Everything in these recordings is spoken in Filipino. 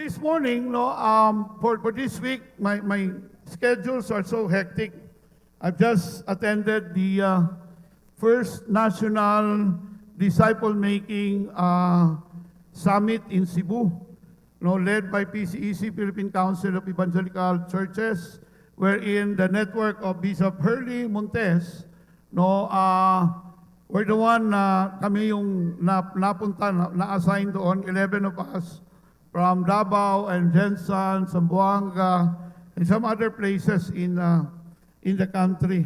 this morning, for this week, my schedules are so hectic. I've just attended the first National Disciple-Making Summit in Cebu, led by PCEC, Philippine Council of Evangelical Churches, wherein the network of Bishop Hurley Montes, we're the one kami yung napunta, na-assign doon, 11 of us, from Davao and Jensan, Zamboanga, and some other places in the country.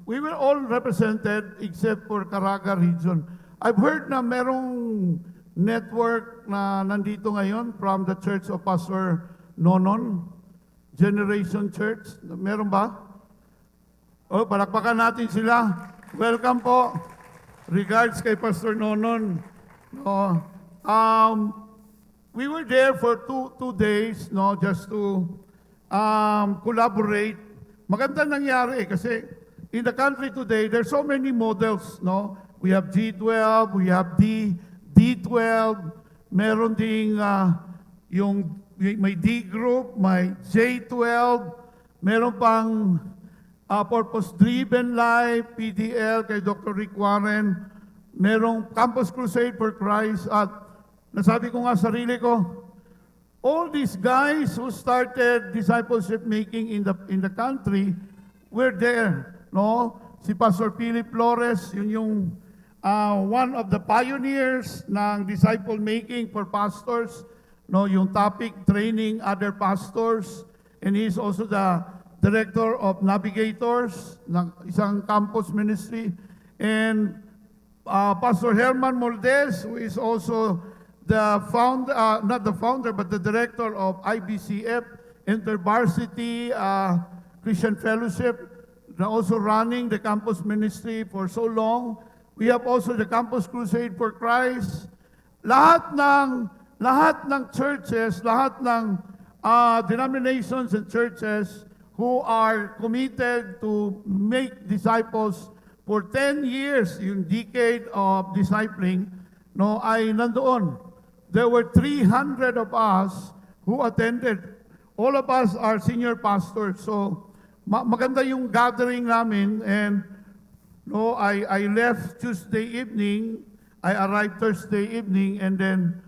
We were all represented except for Caraga region. I've heard na merong network na nandito ngayon from the Church of Pastor Nonon, Generation Church. Meron ba? Oh, palakpakan natin sila. Welcome po. Regards kay Pastor Nonon. We were there for two days, just to collaborate. Maganda nangyari kasi in the country today, there's so many models, We have G12, we have D12, meron ding may D group, may J12, meron pang Purpose-Driven Life, PDL, kay Dr. Rick Warren, merong Campus Crusade for Christ, at nasabi ko nga sarili ko, all these guys who started discipleship making in the country were there, Si Pastor Philip Flores, yun yung one of the pioneers ng disciple making for pastors, yung topic, training other pastors, and he's also the Director of Navigators ng isang campus ministry, and Pastor Herman Moldes, who is also the founder, not the founder, but the director of IBCF, InterVarsity Christian Fellowship, also running the campus ministry for so long. We have also the Campus Crusade for Christ. Lahat ng churches, lahat ng denominations and churches who are committed to make disciples for 10 years, yung decade of discipling, ay nandoon. There were 300 of us who attended. All of us are senior pastors. So, maganda yung gathering namin, and I left Tuesday evening, I arrived Thursday evening, and then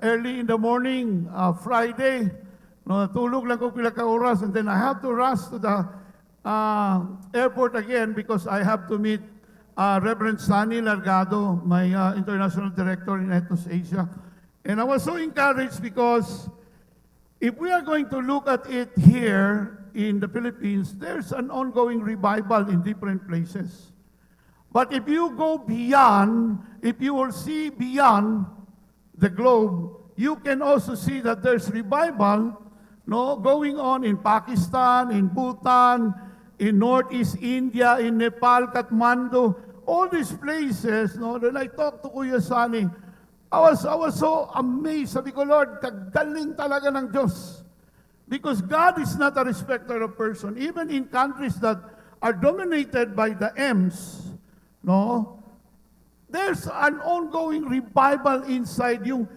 early in the morning, Friday, tulog lang ko pila ka oras, and then I have to rush to the airport again because I have to meet Reverend Sunny Largado, my international director in Ethnos Asia. And I was so encouraged because if we are going to look at it here in the Philippines, there's an ongoing revival in different places. But if you go beyond, if you will see beyond the globe, you can also see that there's revival going on in Pakistan, in Bhutan, in Northeast India, in Nepal, Kathmandu, all these places. When I talked to Kuya Sani, I was so amazed. Sabi ko, Lord, kagaling talaga ng Diyos. Because God is not a respecter of person. Even in countries that are dominated by the M's, there's an ongoing revival inside. Yung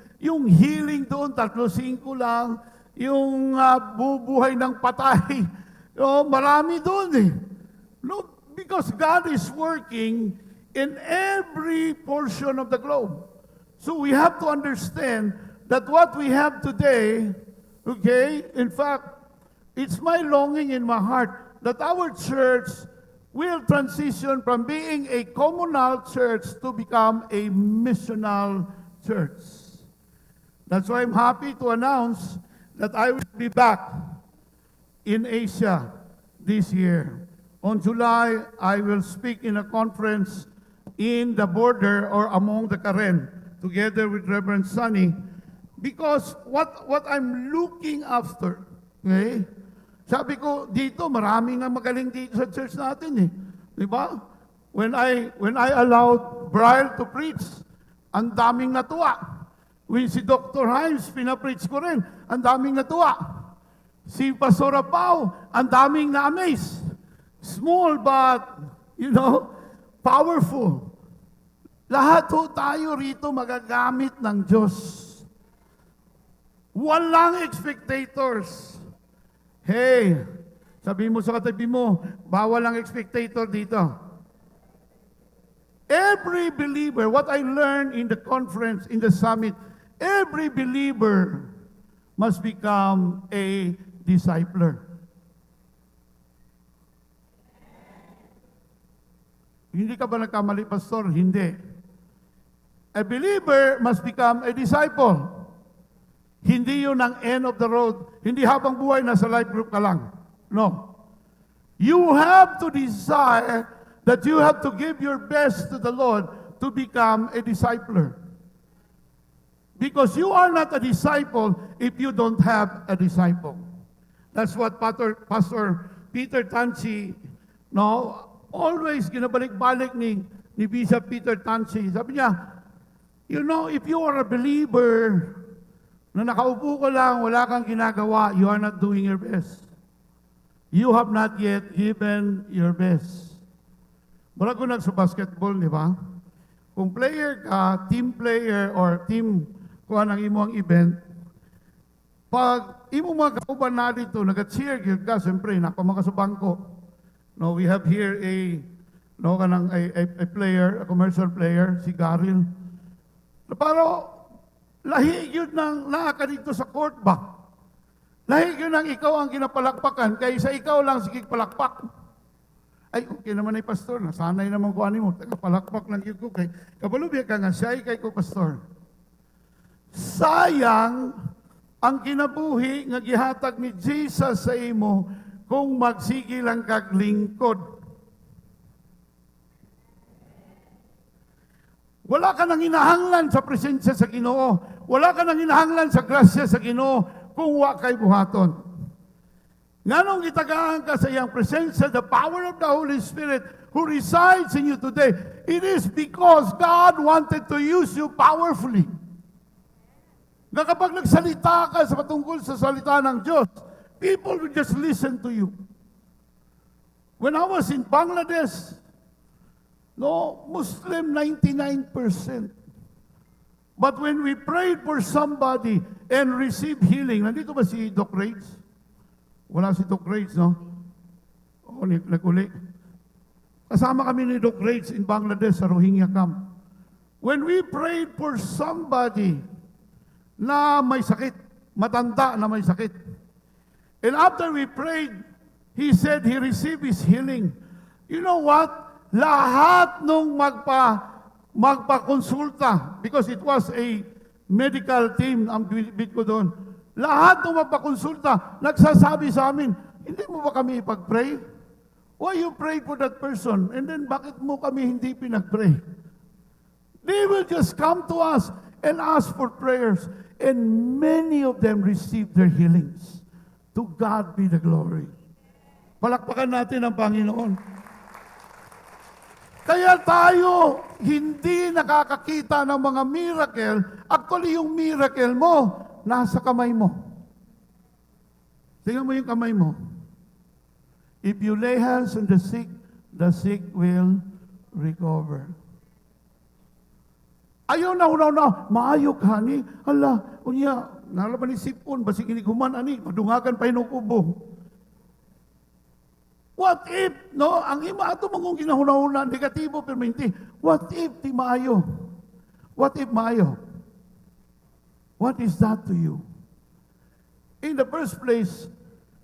healing doon, 3-5 lang. Yung bubuhay ng patay, marami doon eh. Because God is working in every portion of the globe. So we have to understand that what we have today, in fact, it's my longing in my heart that our church will transition from being a communal church to become a missional church. That's why I'm happy to announce that I will be back in Asia this year. On July, I will speak in a conference in the border or among the Karen, together with Reverend Sunny, because what I'm looking after, sabi ko, dito, marami nga magaling dito sa church natin Di ba? When I allowed Brian to preach, ang daming natuwa. When si Dr. Himes, pinapreach ko rin, ang daming natuwa. Si Pastor Pao, ang daming na-amaze. Small but, powerful. Lahat tayo rito magagamit ng Diyos. Walang spectators. Hey, sabi mo sa katabi mo, bawal ang spectator dito. Every believer, what I learned in the conference, in the summit, every believer must become a discipler. Hindi ka ba nagkamali, Pastor? Hindi. A believer must become a disciple. Hindi yun ang end of the road. Hindi habang buhay nasa life group ka lang. No. You have to desire that you have to give your best to the Lord to become a discipler. Because you are not a disciple if you don't have a disciple. That's what Pastor Peter Tansi, always ginabalik-balik ni Bishop Peter Tansi. Sabi niya, if you are a believer na nakaupo ka lang, wala kang ginagawa, you are not doing your best. You have not yet given your best. Mula ko sa basketball, di ba? Kung player ka, team player, or team kuha ng imong event, pag imong mga kauban na dito, nag-cheer ka, siyempre, nakamaka sa bangko. No, we have here a player, a commercial player, si Garil. Pero, lahi yun ng naaka dito sa court ba? Lahi yun ng ikaw ang kinapalakpakan, kaysa ikaw lang sige palakpak. Ay, okay naman ay pastor, nasanay naman ko mo, palakpak lang yun ko, kay kabalubya ka nga siya, kay ko pastor. Sayang ang kinabuhi nga gihatag ni Jesus sa imo kung magsige lang kag lingkod. Wala ka nang hinahanglan sa presensya sa Ginoo. Wala ka nang hinahanglan sa grasya sa Ginoo kung wa kay buhaton. Nganong itagaan ka sa iyang presensya, the power of the Holy Spirit who resides in you today, it is because God wanted to use you powerfully. Na kapag nagsalita ka sa patungkol sa salita ng Diyos, people will just listen to you. When I was in Bangladesh, Muslim 99%. But when we prayed for somebody and received healing, nandito ba si Doc Rage? Wala si Doc Rage, no? Oo, nag-uli. Kasama kami ni Doc Rage in Bangladesh sa Rohingya camp. When we prayed for somebody na may sakit, matanda na may sakit, and after we prayed, he said he received his healing. You know what? Lahat nung magpakonsulta, because it was a medical team, ang bit ko doon, lahat nung magpakonsulta, nagsasabi sa amin, hindi mo ba kami ipag-pray? Why you pray for that person? And then bakit mo kami hindi pinag-pray? They will just come to us and ask for prayers. And many of them received their healings. To God be the glory. Palakpakan natin ang Panginoon. Kaya tayo hindi nakakakita ng mga miracle. Actually, yung miracle mo, nasa kamay mo. Tingnan mo yung kamay mo. If you lay hands on the sick will recover. Ayaw na, maayo ka ni. Hala, unya, nalaman ni sipon, basig iniguman, ani, madungagan pa inukubo. What if, ang ima ato mong ginahuna-huna, negatibo, perminti. What if di maayo? What if maayo? What is that to you? In the first place,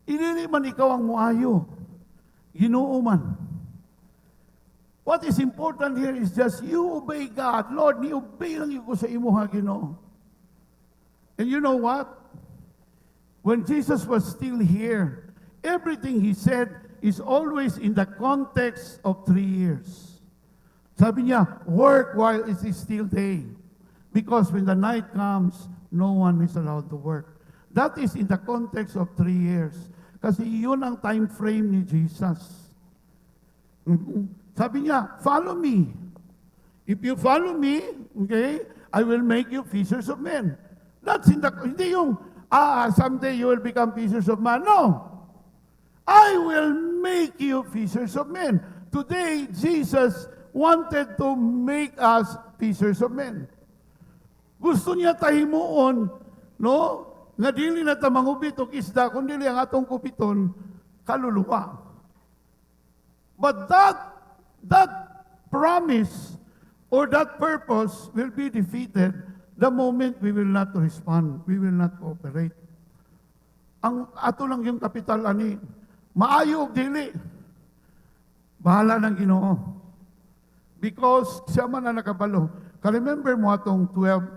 hindi man ikaw ang muayo. Ginoo man. What is important here is just you obey God. Lord, ni-obey lang ko sa imo ha, Ginoo. And you know what? When Jesus was still here, everything He said is always in the context of 3 years. Sabi niya, work while it is still day. Because when the night comes, no one is allowed to work. That is in the context of 3 years. Kasi yun ang time frame ni Jesus. Sabi niya, follow me. If you follow me, okay, I will make you fishers of men. That's in the, hindi yung, someday you will become fishers of men. No. I will make you fishers of men. Today, Jesus wanted to make us fishers of men. Gusto niya tahimuon, nga dili na ta mangubit og isda, kundi ang atong kupiton, kaluluwa. But that promise or that purpose will be defeated the moment we will not respond, we will not cooperate. Ang ato lang yung kapital ani, maayo og dili, bahala ng Ginoo. Because siya man na nakabalo. Ka-remember mo atong 12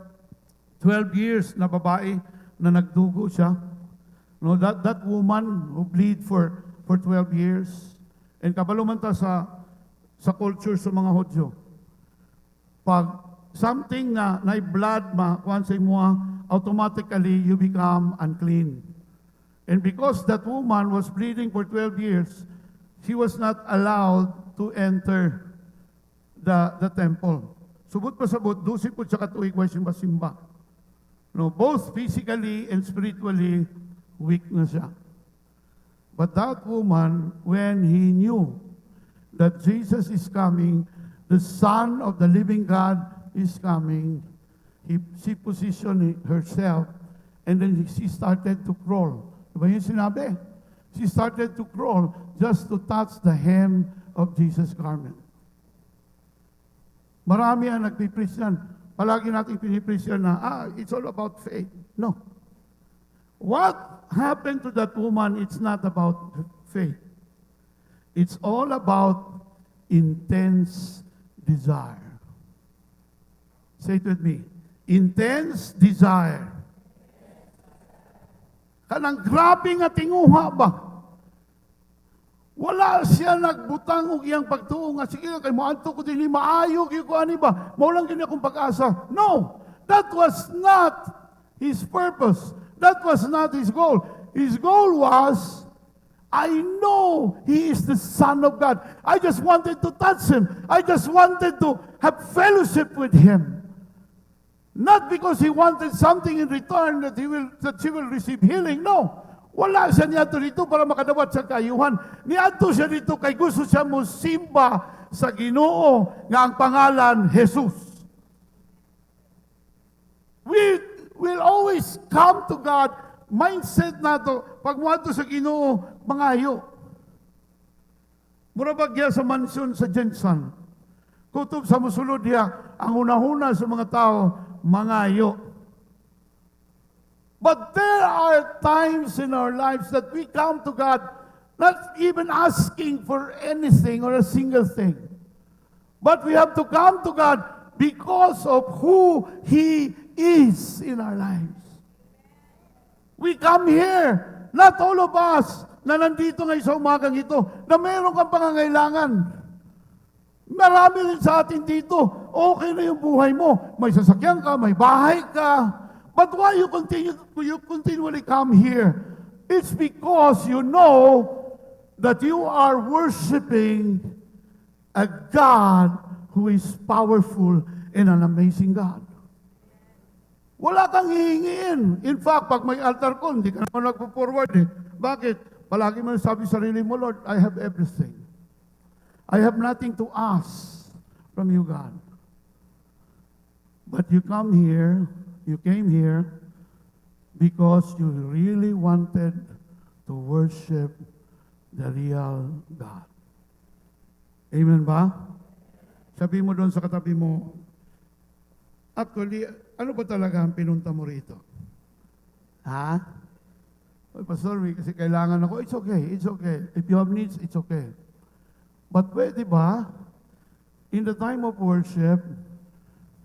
years na babae na nagdugo siya? No, that woman who bleed for 12 years. And kabalo man ta sa culture sa mga Hudyo. Pag something na blood kuan sa imo, automatically you become unclean. And because that woman was bleeding for 12 years, she was not allowed to enter the temple. Subot pa sabot, 12 po siya katuig wa simba. No, both physically and spiritually weak na siya. But that woman, when he knew that Jesus is coming, the Son of the living God is coming, she positioned herself, and then she started to crawl. Diba yung sinabi? She started to crawl just to touch the hem of Jesus' garment. Marami ang nagpipreach yan. Palagi natin pinipreach yan na, it's all about faith. No. What happened to that woman, it's not about faith. It's all about intense desire. Say it with me. Intense desire. Kanang grabe nga tinguha ba? Wala siya nagbutang og iyang pagtuo nga sige kay moadto ko dinhi maayo gyud ko ani ba? Mao lang gini akong pag-asa. No. That was not his purpose. That was not his goal. His goal was, I know he is the Son of God. I just wanted to touch him. I just wanted to have fellowship with him. Not because he wanted something in return that she will receive healing. No. Wala siya niya dito para makadawat sa kayuhan. Niadto siya dito kay gusto siya mo simba sa Ginoo nga ang pangalan Jesus. We will always come to God. Mindset nato pag muadto sa Ginoo mangayo. Mura bagya sa mansyon sa Jensen. Kutob sa musulod diya ang una-una sa mga tao mangayo. But there are times in our lives that we come to God not even asking for anything or a single thing. But we have to come to God because of who He is in our lives. We come here, not all of us na nandito ngayon sa umagang ito, na meron kang pangangailangan. Marami rin sa atin dito, okay na yung buhay mo. May sasakyan ka, may bahay ka. But why you continually come here? It's because you know that you are worshiping a God who is powerful and an amazing God. Wala kang hihingiin. In fact, pag may altar ko, hindi ka naman nagpo-forward eh. Bakit? Palagi mo sabi sa sarili mo, Lord, I have everything. I have nothing to ask from you, God. But you came here because you really wanted to worship the real God. Amen ba? Sabi mo doon sa katabi mo, actually, ano ba talaga ang pinunta mo rito? Ha? Oy, Pastor, kasi kailangan ako. It's okay. If you have needs, it's okay. But pwede ba, in the time of worship,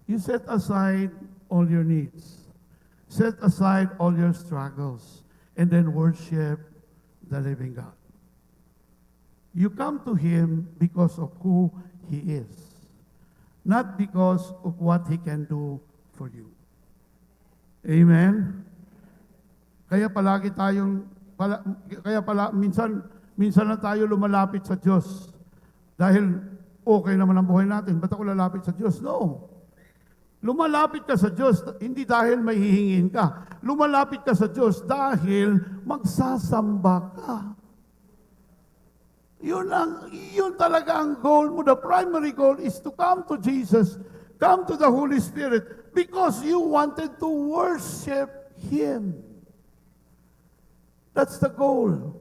you set aside all your needs. Set aside all your struggles. And then worship the living God. You come to Him because of who He is. Not because of what He can do for you. Amen? Kaya minsan na tayo lumalapit sa Diyos. Dahil okay naman ang buhay natin. Ba't ako lalapit sa Diyos? No. Lumalapit ka sa Diyos, hindi dahil may hihingin ka. Lumalapit ka sa Diyos dahil magsasamba ka. Yun talaga ang goal mo. The primary goal is to come to Jesus, come to the Holy Spirit, because you wanted to worship Him. That's the goal.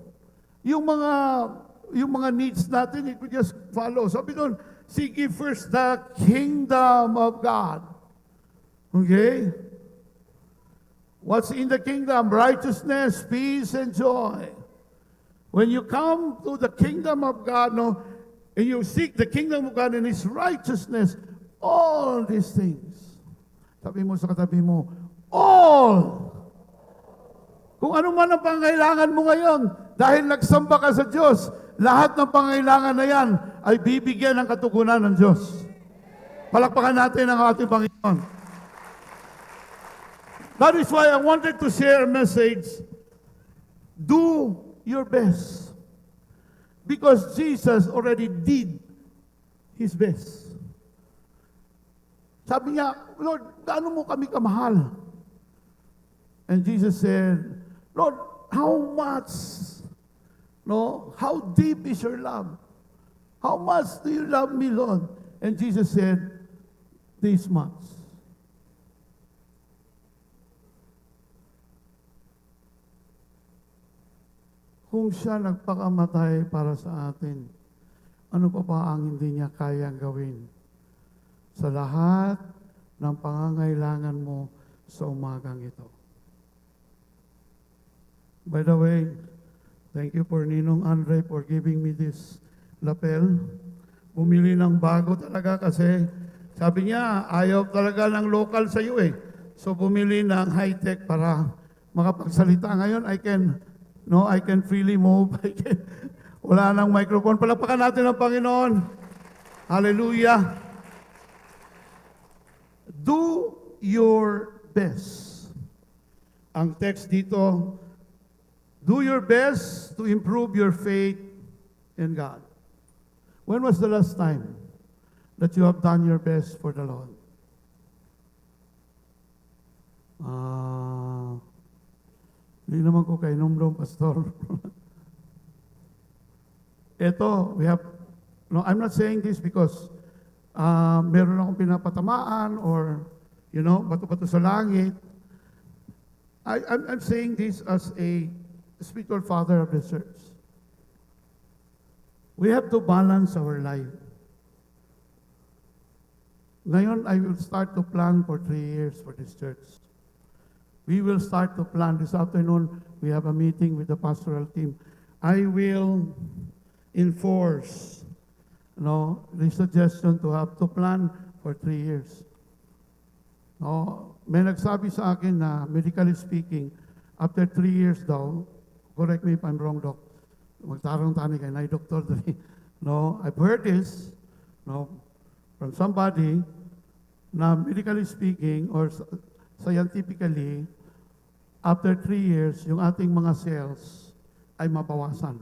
Yung mga needs natin, it will just follow. Sabi doon, seek ye first the kingdom of God. Okay? What's in the kingdom? Righteousness, peace, and joy. When you come to the kingdom of God, no, and you seek the kingdom of God and His righteousness, all these things. Sabi mo sa katabi mo, all. Kung ano man ang pangailangan mo ngayon, dahil nagsamba ka sa Diyos, lahat ng pangailangan na yan ay bibigyan ng katugunan ng Diyos. Palakpakan natin ang ating Panginoon. That is why I wanted to share a message. Do your best. Because Jesus already did His best. Sabi niya, Lord, gaano mo kami kamahal? And Jesus said, Lord, how much, no? How deep is your love? How much do you love me, Lord? And Jesus said, this much. Kung siya nagpakamatay para sa atin, ano pa ba ang hindi niya kayang gawin? Sa lahat ng pangangailangan mo sa umagang ito. By the way, thank you for Ninong Andre for giving me this lapel. Bumili ng bago talaga kasi sabi niya, ayaw talaga ng local sa iyo eh. So bumili ng high-tech para makapagsalita. Ngayon, I can freely move. Wala nang microphone. Palakpakan natin ang Panginoon. Hallelujah. Do your best. Ang text dito, do your best to improve your faith in God. When was the last time that you have done your best for the Lord? Hindi naman ko kay Nomdom, Pastor. Ito, I'm not saying this because meron akong pinapatamaan or, bato-bato sa langit. I'm saying this as a spiritual father of the church. We have to balance our life. Ngayon, I will start to plan for 3 years for this church. We will start to plan. This afternoon, we have a meeting with the pastoral team. I will enforce the suggestion to have to plan for 3 years. May nagsabi sa akin na, medically speaking, after 3 years daw, correct me if I'm wrong, Doc, magtarong tani kay na Dr. I've heard this, from somebody, na medically speaking, or scientifically, after 3 years, yung ating mga cells ay mabawasan.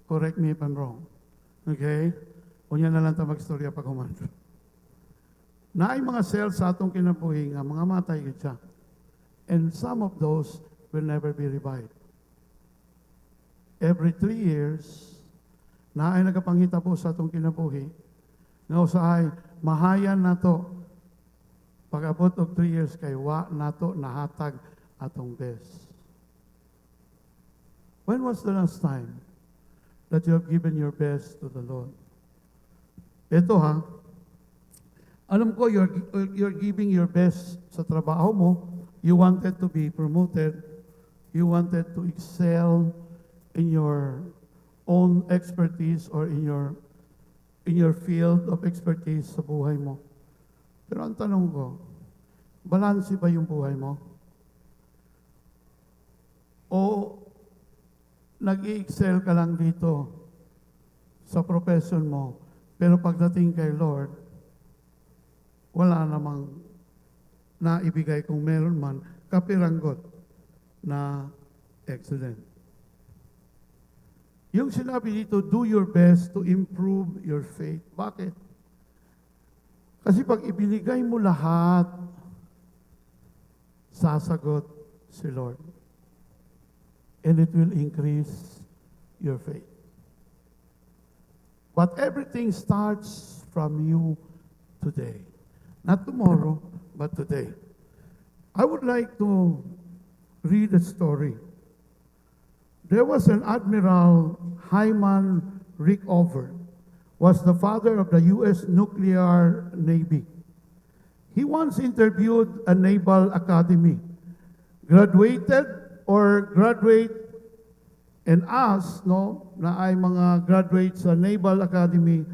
Correct me if I'm wrong. Okay? Unya na lang ta magstorya pag human. Na ay mga cells sa atong kinabuhi nga mga matay gid siya. And some of those will never be revived. Every 3 years, na ay nagapangita po sa atong kinabuhi, nga usahay, mahayan na to, pag-abot og 3 years kay wa na to nahatag atong best. When was the last time that you have given your best to the Lord? Ito alam ko you're giving your best sa trabaho mo. You wanted to be promoted. You wanted to excel in your own expertise or in your field of expertise sa buhay mo. Pero ang tanong ko, balanse ba yung buhay mo? O nag-i-excel ka lang dito sa profession mo, pero pagdating kay Lord, wala namang naibigay kung meron man kapiranggot na excellent. Yung sinabi dito, do your best to improve your faith. Bakit? Kasi pag ibinigay mo lahat, sasagot si Lord. And it will increase your faith. But everything starts from you today. Not tomorrow, but today. I would like to read a story There was an Admiral Hyman Rickover, was the father of the U.S. Nuclear Navy. He once interviewed a naval academy, graduate, and asked, no, na ay mga graduates sa Naval Academy,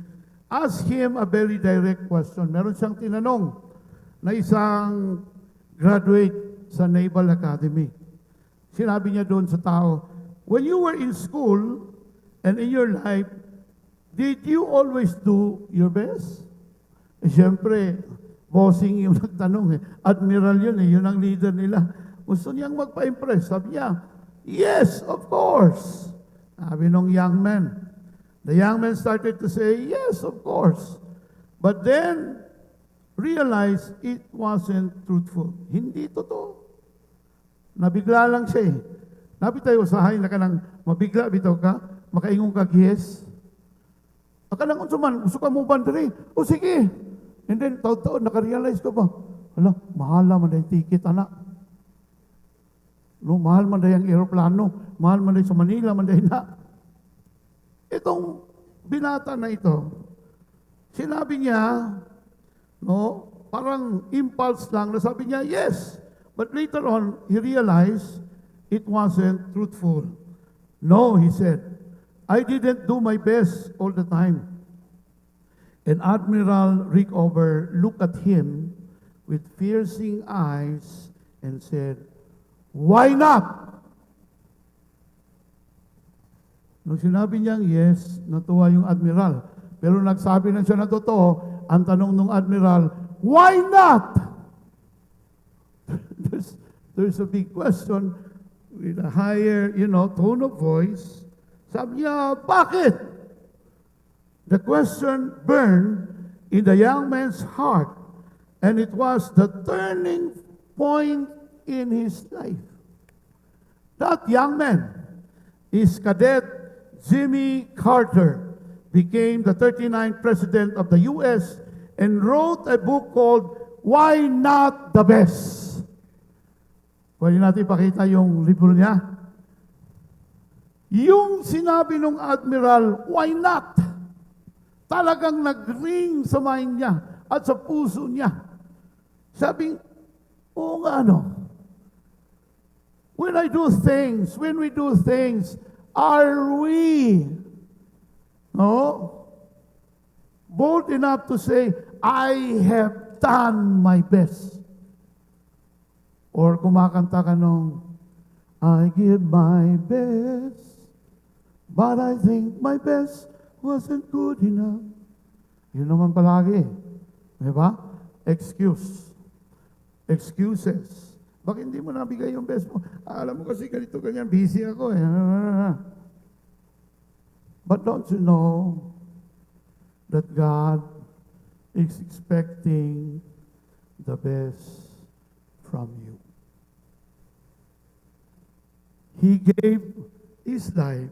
asked him a very direct question. Meron siyang tinanong na isang graduate sa Naval Academy. Sinabi niya doon sa tao, when you were in school and in your life, did you always do your best? Eh, siyempre, bossing yung nagtanong eh. Admiral yun eh, yun ang leader nila. Gusto niyang magpa-impress. Sabi niya, yes, of course. Sabi nung young man. The young man started to say, yes, of course. But then, realized it wasn't truthful. Hindi totoo. Nabigla lang siya eh. Nabi tayo usahay na ka nang mabigla, bitaw ka, makaingong ka, yes. Aka nang unsuman, gusto ka mo bandari. O sige. And then, taon-taon, nakarealize ka ba? Hala, mahala man na yung ticket, anak. No, mahal man na yung aeroplano. Mahal man na sa Manila, man na. Itong binata na ito, sinabi niya, no, parang impulse lang, na sabi niya, yes. But later on, he realized it wasn't truthful. No, he said, I didn't do my best all the time. And Admiral Rickover looked at him with piercing eyes and said, why not? Nung sinabi niyang yes, natuwa yung Admiral. Pero nagsabi na siya na totoo, ang tanong ng Admiral, why not? there's a big question with a higher, tone of voice. Sabi niya, bakit? The question burned in the young man's heart, and it was the turning point in his life. That young man is Cadet Jimmy Carter, became the 39th President of the U.S. and wrote a book called Why Not the Best? Pwede natin ipakita yung libro niya. Yung sinabi ng Admiral, why not? Talagang nag-ring sa mind niya at sa puso niya. Sabing, oo nga ano, when we do things, are we bold enough to say, I have done my best? Or kumakanta ka nung, I give my best, but I think my best wasn't good enough. Yun naman palagi. Di ba? Excuses. Bakit hindi mo nabigay yung best mo? Alam mo kasi ganito, ganyan, busy ako eh. But don't you know that God is expecting the best from you? He gave His life.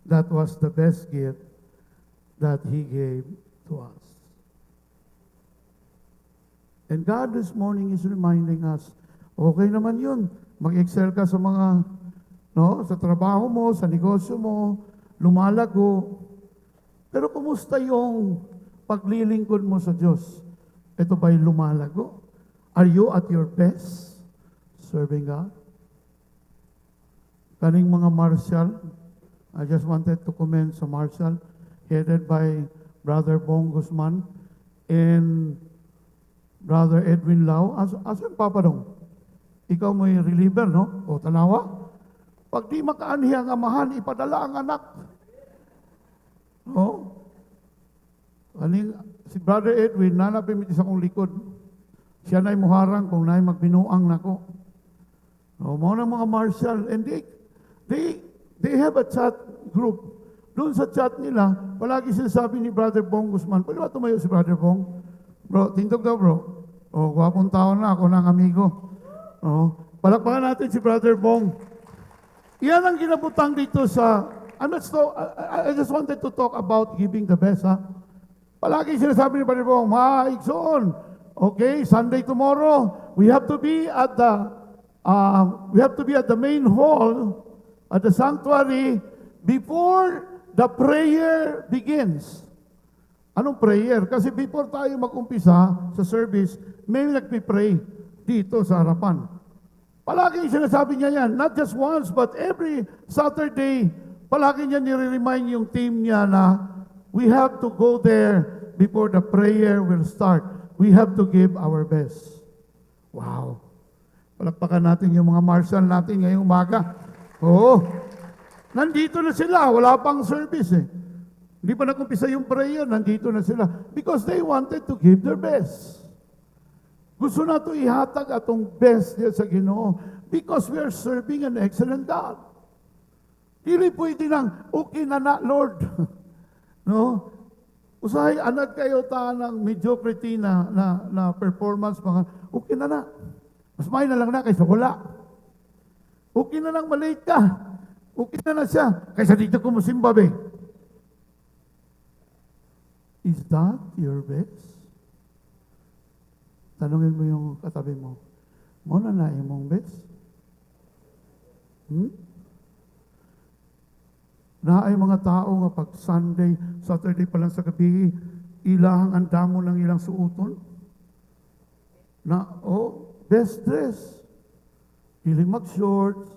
That was the best gift that He gave to us. And God this morning is reminding us, okay naman yun. Mag-excel ka sa mga, sa trabaho mo, sa negosyo mo, lumalago. Pero kumusta yung paglilingkod mo sa Diyos? Ito ba'y lumalago? Are you at your best serving God? Kaning mga martial, I just wanted to commend sa martial, headed by Brother Bong Guzman and Brother Edwin Lau. Aso yung Papa Dong? Ikaw mo yung reliever, no? O tanawa? Pag di makaanhi ang amahan, ipadala ang anak. No? Si Brother Edwin, nanapin mo sa kong likod. Siya na'y muharang kung na'y magbinuang nako. No, mga mga martial, and they have a chat group. Doon sa chat nila, palagi sinasabi ni Brother Bong Guzman, pwede ba tumayo si Brother Bong? Bro, tindog daw bro. O, gwapong tao na, ako ng amigo. O, palakpakan natin si Brother Bong. Iyan ang kinabutang dito sa, I just wanted to talk about giving the best, ha? Palagi sinasabi ni Brother Bong, Igsoon, okay, Sunday tomorrow, we have to be at we have to be at the main hall, at the sanctuary, before the prayer begins. Anong prayer? Kasi before tayo mag-umpisa sa service, may nagpipray dito sa harapan. Palagi sinasabi niya yan, not just once, but every Saturday, palagi niya nire-remind yung team niya na we have to go there before the prayer will start. We have to give our best. Wow. Palakpakan natin yung mga marshal natin ngayong umaga. Oo. Nandito na sila. Wala pang service eh. Hindi pa nag-umpisa yung prayer. Nandito na sila. Because they wanted to give their best. Gusto na ito ihatag atong best niya sa Ginoo. Because we are serving an excellent God. Hindi pwede nang, okay na Lord. No? Usahay, anak kayo ta ng mediocrity na performance, mga, okay na. Mas may na lang na kaysa wala. Okay na lang malate ka. Okay na siya. Kaysa dito ko musimba, be. Is that your best? Tanungin mo yung katabi mo. Mo na imong best? Na ay mga tao nga pag Sunday, Saturday pa lang sa gabi, ilahang andamo ng ilang suoton. Best dress. Dili mag-shorts,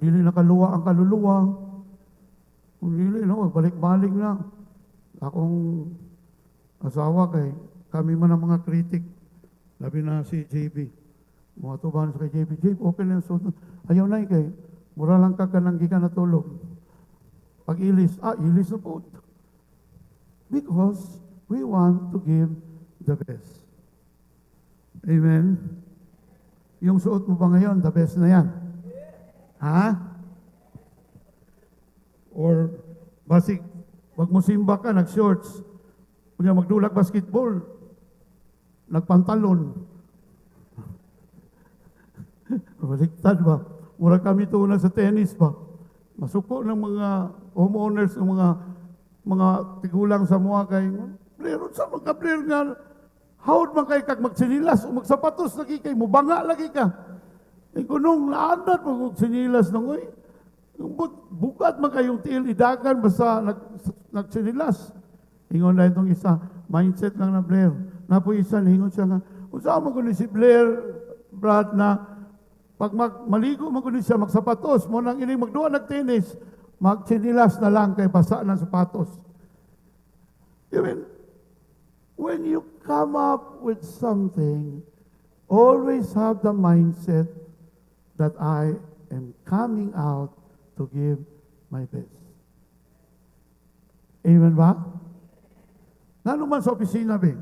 dili nakaluwa ang kaluluwa. Dili, balik-balik lang. Akong asawa kami man ang mga kritik. Labi na si JB. Mga tubahan sa kay JB. JB, okay na yung suoton. Ayaw na kay, mura lang ka kananggi ka natulog. Pag ilis, ilis na po. Because we want to give the best. Amen? Yung suot mo ba ngayon, the best na yan? Ha? Or, basig, wag mo simba ka, nag-shorts. Kunya magdulak basketball, nagpantalon. Baliktad ba? Mura kami tuuna sa tennis ba? Masuko ng mga homeowners, ng mga tigulang sa mga kay player, sa mga player nga, hawad man kay kag magsinilas o magsapatos lagi kay, mubanga lagi ka. E kunong naandat magsinilas nang oy, bukat man kayong tiil idagan basta nagsinilas. Ingon na itong isa, mindset lang na player. Napo isa, hingon siya nga, usama ko ni si Blair, Brad, na pag maligo man ko ni siya, magsapatos, mo nang ining magduwa nagtennis, magsinilas na lang kay basa ng sapatos. You mean, when you come up with something, always have the mindset that I am coming out to give my best. Amen ba? Nano man sa opisina, be?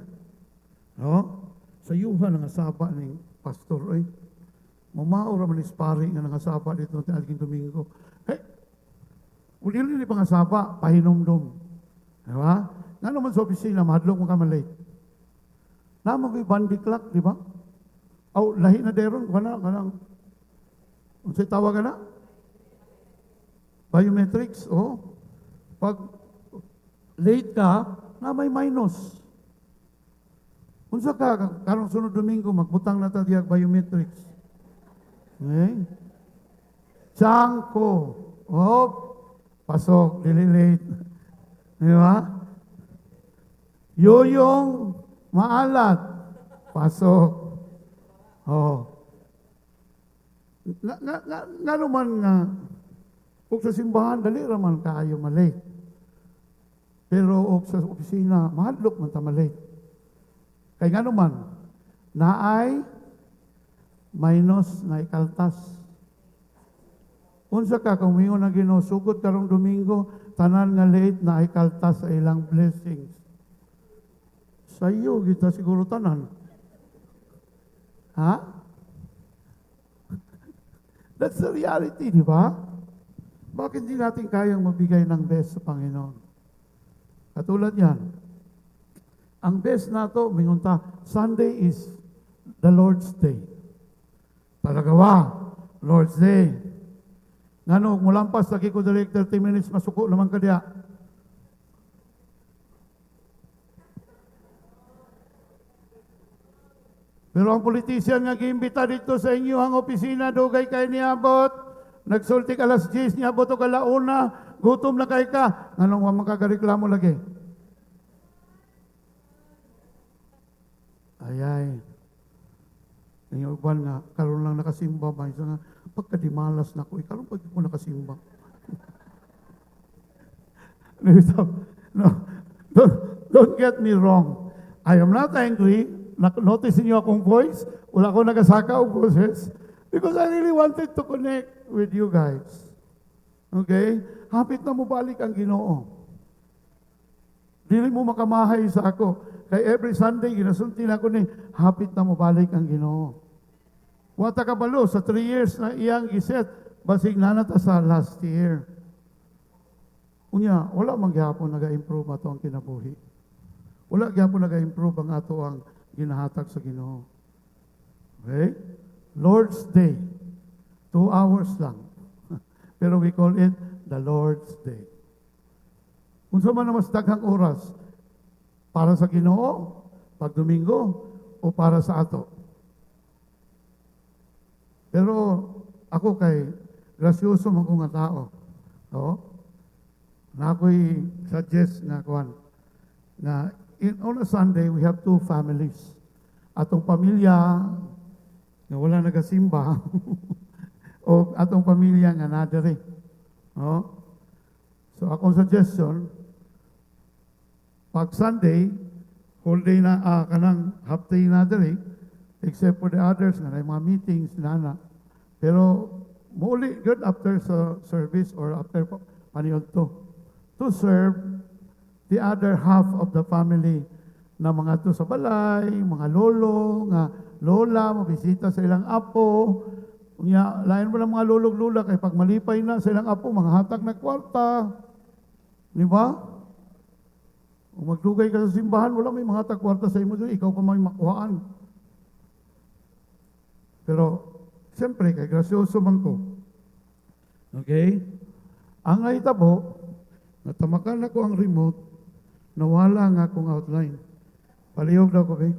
No? Sa yuhan ng asaba ng pastor, ay, mamaura man isparing nga ng asaba dito ng Alging Domingo. Hey, ulili pang asaba, pahinomdom. Diba? Nga naman sa opisina, mahadlok mo ka malate. Naman ko'y bandiklak, di ba? Lahi na deron, kanang. Kung sa'y tawag ka na? Biometrics, Pag late ka, na may minus. Kung sa ka, karong sunod Domingo, magbutang na tadiyag biometrics. Okay? Tiyangko. Pasok, late. Di ba? Yoyong, maalat. Pasok. Nga naman nga, kung sa simbahan, dali raman kayo malate. Pero sa opisina, mahadlok man ta malate. Kaya nga naman, naay minus na ikaltas. Unsa ka, kung mingon na Ginoo, sugod karong Domingo, tanan nga late na ikaltas sa ilang blessings. Sa iyo, kita siguro tanan. Ha? That's the reality, di ba? Bakit di natin kayang magbigay ng best sa Panginoon? Katulad yan. Ang best na to, mingunta, Sunday is the Lord's Day. Talaga ba? Lord's Day. Ngano, mulampas, lagi ko direct 30 minutes, masuko naman ka diya. Pero ang politician nga giimbita dito sa inyo ang opisina, dugay kay niabot, nagsulti ka alas 10, niabot o kalauna, gutom na kay ka, anong wa magkagareklamo lagi? Ayay. Yung uban nga, karon lang nakasimba ba? Isa nga, pagkadimalas na ko, karon pag ko nakasimba. No, don't get me wrong. I am not angry. Notice niyo akong voice. Wala ko nagasaka o boses. Because I really wanted to connect with you guys. Okay? Hapit na mo balik ang Ginoo. Dili mo makamahay sa ako. Kay every Sunday, ginasunti na ko ni, hapit na mo balik ang Ginoo. Wata kabalo, sa 3 years na iyang giset, basig na nata sa last year. Unya, wala man gyapon naga-improve ato ang kinabuhi. Wala gyapon naga-improve ang ato ang ginahatag sa Ginoo. Okay? Lord's Day. 2 hours lang. Pero we call it the Lord's Day. Kung sa man na mas daghang oras, para sa Ginoo, pag Domingo, o para sa ato. Pero ako kay grasyoso man ko nga tao. No? Na ako'y suggest na kuwan na on a Sunday we have 2 families. Atong pamilya na wala nagasimba o atong pamilya nga nadere. No? So akong suggestion, pag Sunday, whole day na kanang half day nadere, except for the others na may mga meetings na. Pero muli good after sa service or after paniod to serve the other half of the family na mga to sa balay, mga lolo, nga lola, mabisita sa ilang apo. Unya, lain mo lang mga lulog-lula kay pag malipay na sa ilang apo, mga hatag na kwarta. Di ba? Kung magdugay ka sa simbahan, wala may mga hatag kwarta sa imo doon, ikaw pa may makuhaan. Pero, siyempre, kay grasyoso man ko. Okay? Ang ahitabo, natamakan ako ang remote, nawala nga akong outline. Palihog daw ko, babe.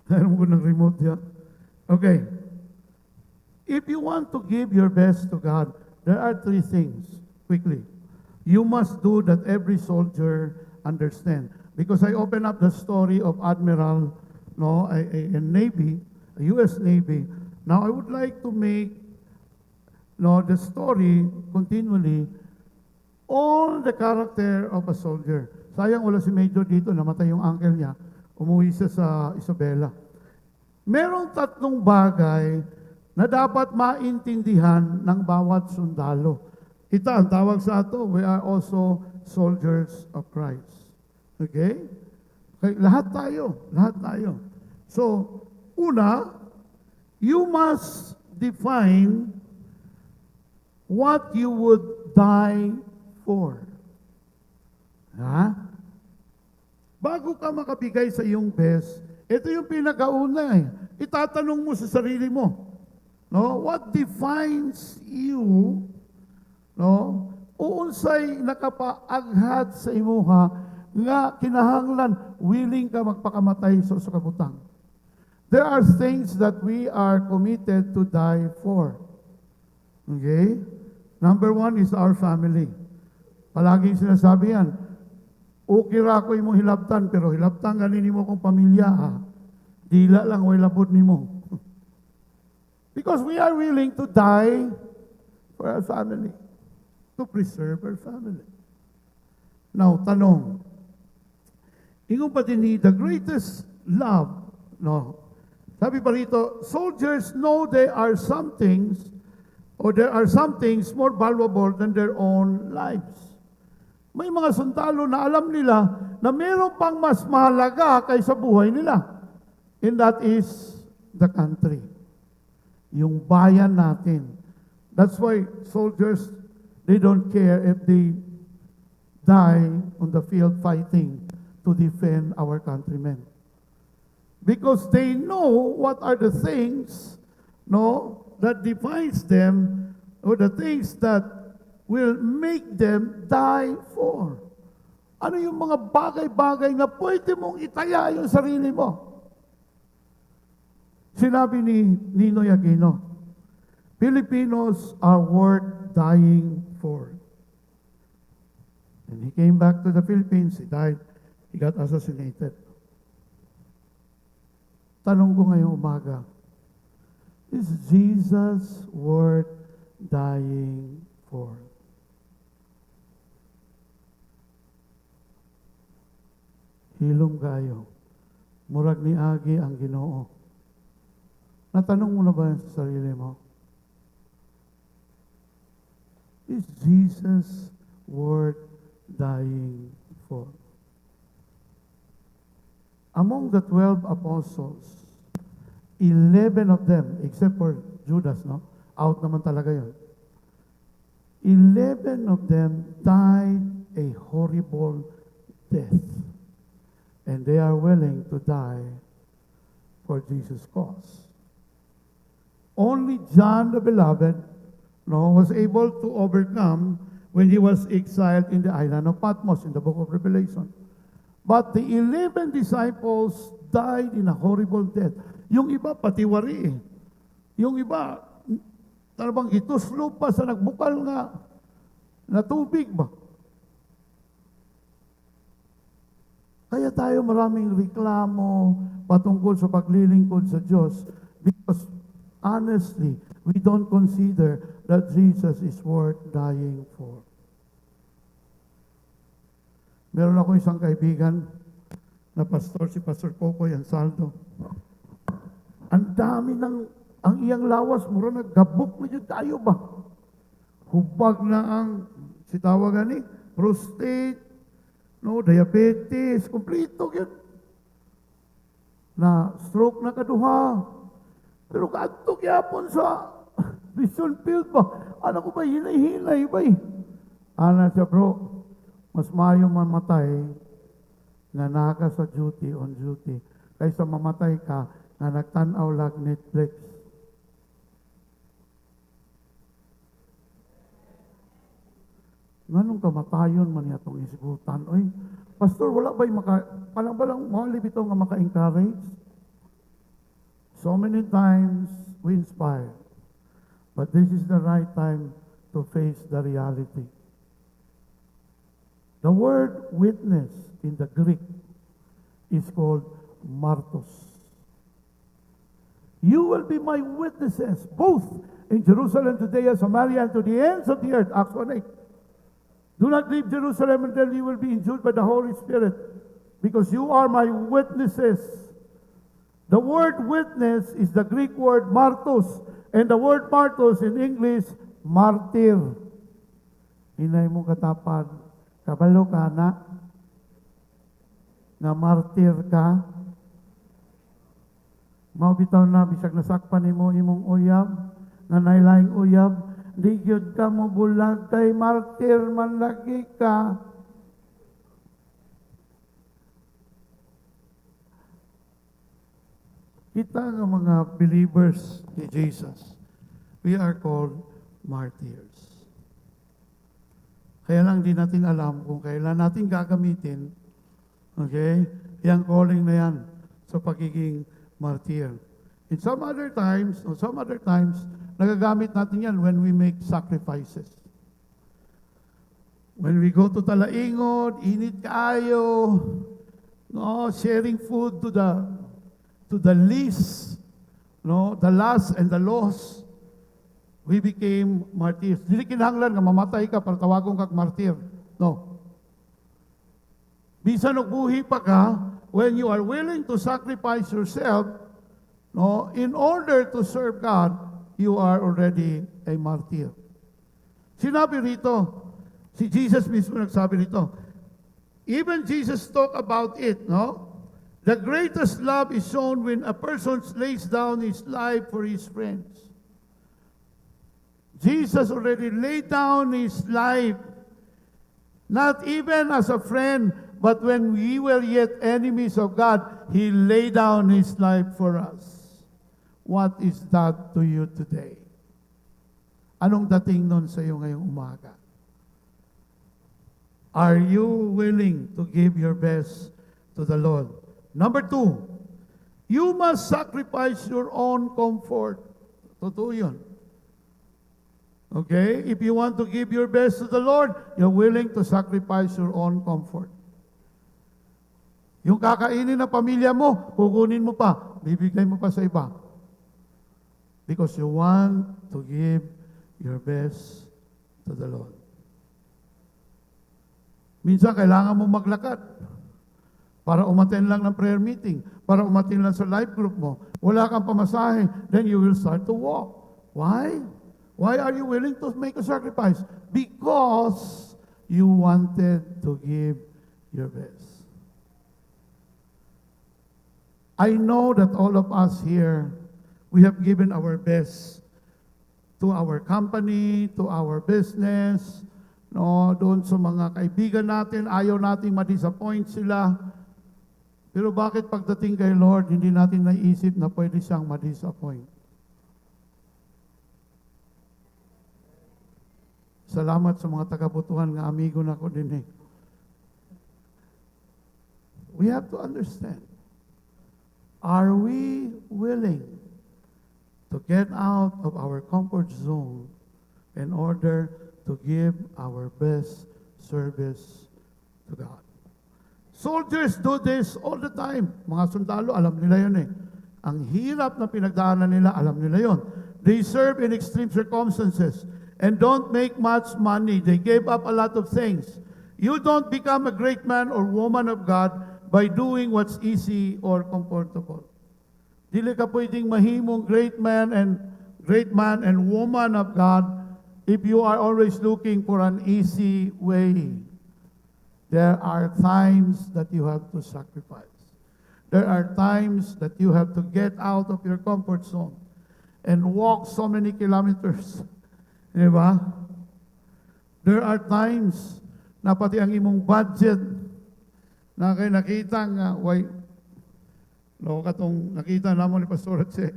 Mayroon ko ng remote yan. Okay. If you want to give your best to God, there are 3 things, quickly. You must do that every soldier understand. Because I open up the story of Admiral, a Navy, a U.S. Navy. Now, I would like to make the story continually on the character of a soldier. Sayang wala si Major dito, namatay yung uncle niya, umuwi siya sa Isabela. Merong 3 bagay na dapat maintindihan ng bawat sundalo. Ita, ang tawag sa ato, we are also soldiers of Christ. Okay? Okay, lahat tayo. So, una, you must define what you would die for. Ha? Bago ka makabigay sa iyong best, ito yung pinakauna eh. Itatanong mo sa sarili mo. No? What defines you? No? Uunsay nakapaaghat sa imuha nga kinahanglan willing ka magpakamatay sa kabutang. There are things that we are committed to die for. Okay? Number 1 is our family. Palaging sinasabi yan, okay ra ko imong hilabtan, pero hilabtan ganin mo kong pamilya, ha? Dila lang way labod nimo. Because we are willing to die for our family, to preserve our family. Now, tanong, ingon pa din the greatest love, no? Sabi pa rito, soldiers know there are some things more valuable than their own lives. May mga sundalo na alam nila na meron pang mas mahalaga kaysa buhay nila. And that is the country. Yung bayan natin. That's why soldiers, they don't care if they die on the field fighting to defend our countrymen. Because they know what are the things, that defines them, or the things that will make them die for. Ano yung mga bagay-bagay na pwede mong itaya yung sarili mo? Sinabi ni Ninoy Aquino, Filipinos are worth dying for. And he came back to the Philippines, he died, he got assassinated. Tanong ko ngayong umaga, is Jesus worth dying for? Hilom kayo. Murag ni Agi ang Ginoo. Natanong mo na ba sa sarili mo? Is Jesus worth dying for? Among the 12 apostles, 11 of them, except for Judas, no? Out naman talaga yun. 11 of them died a horrible death. And they are willing to die for Jesus' cause. Only John the Beloved, was able to overcome when he was exiled in the island of Patmos in the book of Revelation. But the 11 disciples died in a horrible death. Yung iba, patiwari eh. Yung iba, talagang ituslo pa sa nagbukal nga na tubig ba? Kaya tayo maraming reklamo patungkol sa paglilingkod sa Diyos because honestly, we don't consider that Jesus is worth dying for. Meron ako isang kaibigan na pastor, si Pastor Pocoy Ansaldo. Ang dami ang iyang lawas, mura naggabok na yun tayo ba? Hubag na ang, si tawagan ni, prostate, diabetes, kumplito yun. Na stroke na kaduha. Pero kadto yapon sa mission field ba? Ano ko ba, hinay-hinay ba eh? Ana siya bro, mas mayo man matay nga naka sa duty, on duty, kaysa mamatay ka nga nagtanaw lag Netflix. Nganong kamatayon man yatong isigutan? Oy, pastor, wala ba'y palang mali bitaw nga maka-encourage? So many times we inspire, but this is the right time to face the reality. The word witness in the Greek is called martos. You will be my witnesses, both in Jerusalem, Judea, Samaria, and to the ends of the earth. Acts 1:8. Do not leave Jerusalem until you will be endued by the Holy Spirit, because you are my witnesses. The word witness is the Greek word martos, and the word martos in English, martyr. Hinay mo katapad, kabalo ka na, nga martyr ka. Maubitaw na, bisag nasakpan mo imong uyab, nga nailaing uyab, di gyud ka mo bulag kay martyr man lagi ka. Kita nga mga believers ni Jesus, we are called martyrs. Kaya lang di natin alam kung kailan natin gagamitin, okay, yung calling na yan sa pagiging martyr. In some other times, nagagamit natin yan when we make sacrifices. When we go to Talaingod, init kaayo, sharing food to the least, the last and the lost, we became martyrs. Dili kinahanglan nga mamatay ka para tawagon kag martyr. No. Bisan og buhi pa ka, when you are willing to sacrifice yourself, in order to serve God, you are already a martyr. Sinabi rito, si Jesus mismo nagsabi rito, even Jesus talk about it, the greatest love is shown when a person lays down his life for his friends. Jesus already laid down his life, not even as a friend, but when we were yet enemies of God, he laid down his life for us. What is that to you today? Anong dating nun sa iyo ngayong umaga? Are you willing to give your best to the Lord? Number 2, you must sacrifice your own comfort. Totoo yun. Okay? If you want to give your best to the Lord, you're willing to sacrifice your own comfort. Yung kakainin ng pamilya mo, kukunin mo pa, bibigay mo pa sa iba. Because you want to give your best to the Lord. Minsan, kailangan mo maglakad para umattend lang ng prayer meeting, para umattend lang sa life group mo. Wala kang pamasahe, then you will start to walk. Why? Why are you willing to make a sacrifice? Because you wanted to give your best. I know that all of us here, we have given our best to our company, to our business, no, doon sa mga kaibigan natin, ayaw nating ma-disappoint sila. Pero bakit pagdating kay Lord, hindi natin naisip na pwede siyang ma-disappoint? Salamat sa mga taga-butuhan nga amigo na ko din eh. We have to understand, are we willing to get out of our comfort zone in order to give our best service to God? Soldiers do this all the time. Mga sundalo, alam nila yun eh. Ang hirap na pinagdaanan nila, alam nila yun. They serve in extreme circumstances and don't make much money. They gave up a lot of things. You don't become a great man or woman of God by doing what's easy or comfortable. Dili ka pwedeng mahimong great man and woman of God if you are always looking for an easy way. There are times that you have to sacrifice. There are times that you have to get out of your comfort zone and walk so many kilometers. Di ba? There are times na pati ang imong budget na kay nakita nga, katong nakita namon ni Pastor Atse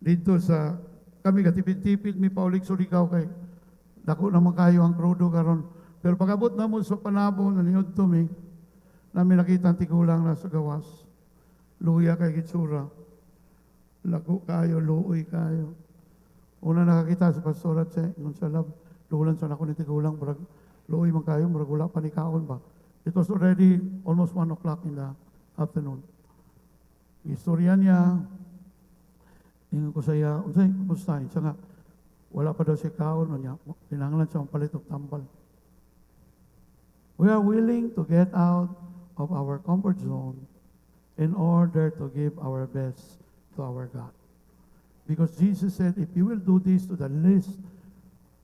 dito sa kami katipid-tipid mi paulik surikaw kay dako naman kayo ang krudo karon. Pero pag-abot namon sa panabo na niod to mi, namin nakita ang tigulang na sa gawas. Luya kay gitsura. Lago kayo, luoy kayo. Una nakakita sa Pastor Atse, nung sa lab, lulan sa nako ni tigulang, murag luoy man kayo, murag wala pa ni kaon ba. It was already almost 1 o'clock in the afternoon. Istorya niya, ingon ko saya, unsay kumusta? Siya nga, wala pa daw siya kaon, niya, kailangan siya palit og tambal. We are willing to get out of our comfort zone in order to give our best to our God. Because Jesus said, if you will do this to the least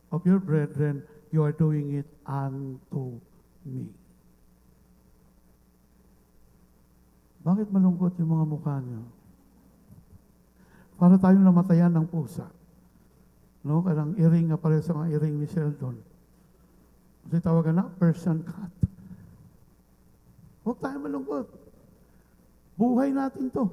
of your brethren, you are doing it unto me. Bakit malungkot yung mga mukha niyo? Para tayong namatayan ng pusa. No? Kanang iring nga pala sa mga iring ni Sheldon. Kasi tawagan na, Persian cat. Huwag tayo malungkot. Buhay natin to.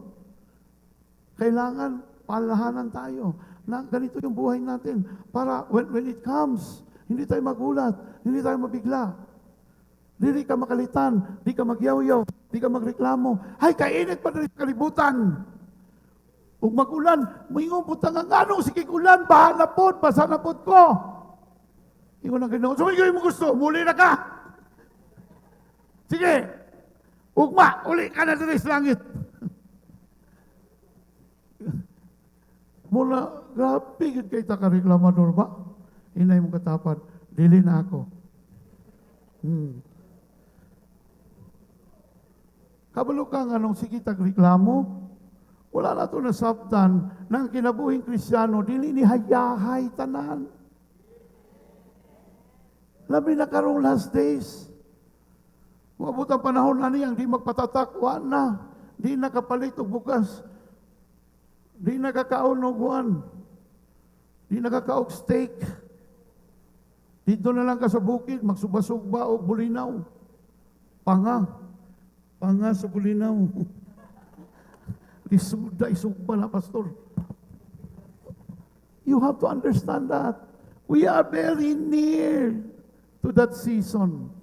Kailangan palahanan tayo na ganito yung buhay natin para when it comes, hindi tayo magulat, hindi tayo mabigla. Hindi ka makalitan, hindi ka magyaw-yaw, hindi ka magreklamo. Hay, kainit pa rin kalibutan. Ug magulan, mayroong putang ang anong sige ulan, bahala po, basa na po ko. Ikaw na gano'n. So, ikaw mo gusto, muli na ka. Sige, ugma, uli ka na dito sa langit. Mula, grabe, kay taka-reklamador ba? Inay mong katapad, dili na ako. Kabalo ka nga nung sige tag-reklamo, wala na ito nasabtan ng kinabuhing Kristiyano, dili ni hayahay tanan. Labi na karong last days. Mabot ang panahon na niyang di magpatatakwa na. Di nakapalit og bukas. Di nakakaon og buwan. Di nakakaog steak. Dito na lang ka sa bukid, magsubasugba o bulinaw. Panga sa bulinaw. Lisuda, isugba na, pastor. You have to understand that. We are very near to that season.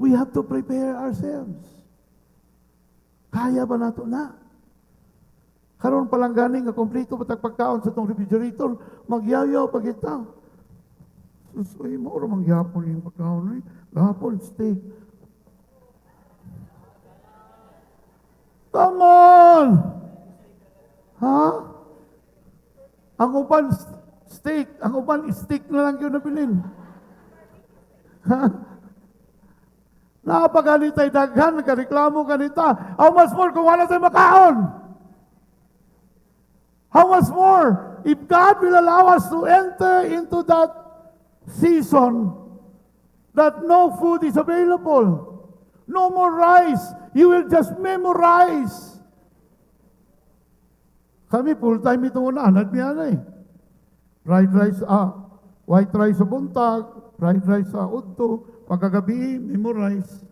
We have to prepare ourselves. Kaya ba nato na? Karon pa lang ganing nga kompleto patag pagkaon sa tong refrigerator, magyayaw pa kita. Susoy mo ro mangyapon yung pagkaon ni. Gahapon steak. Come on! Ha? Ang uban steak, ang uban steak na lang yun nabilin. Ha? Napaganitay daghan, nagkareklamo ganita. How much more kung wala tayo makaon? How much more? If God will allow us to enter into that season that no food is available, no more rice, you will just memorize. Kami full-time itong unaan at miyanay. Fried rice, white rice sa buntag, fried rice sa udto, pagkagabi, memorize.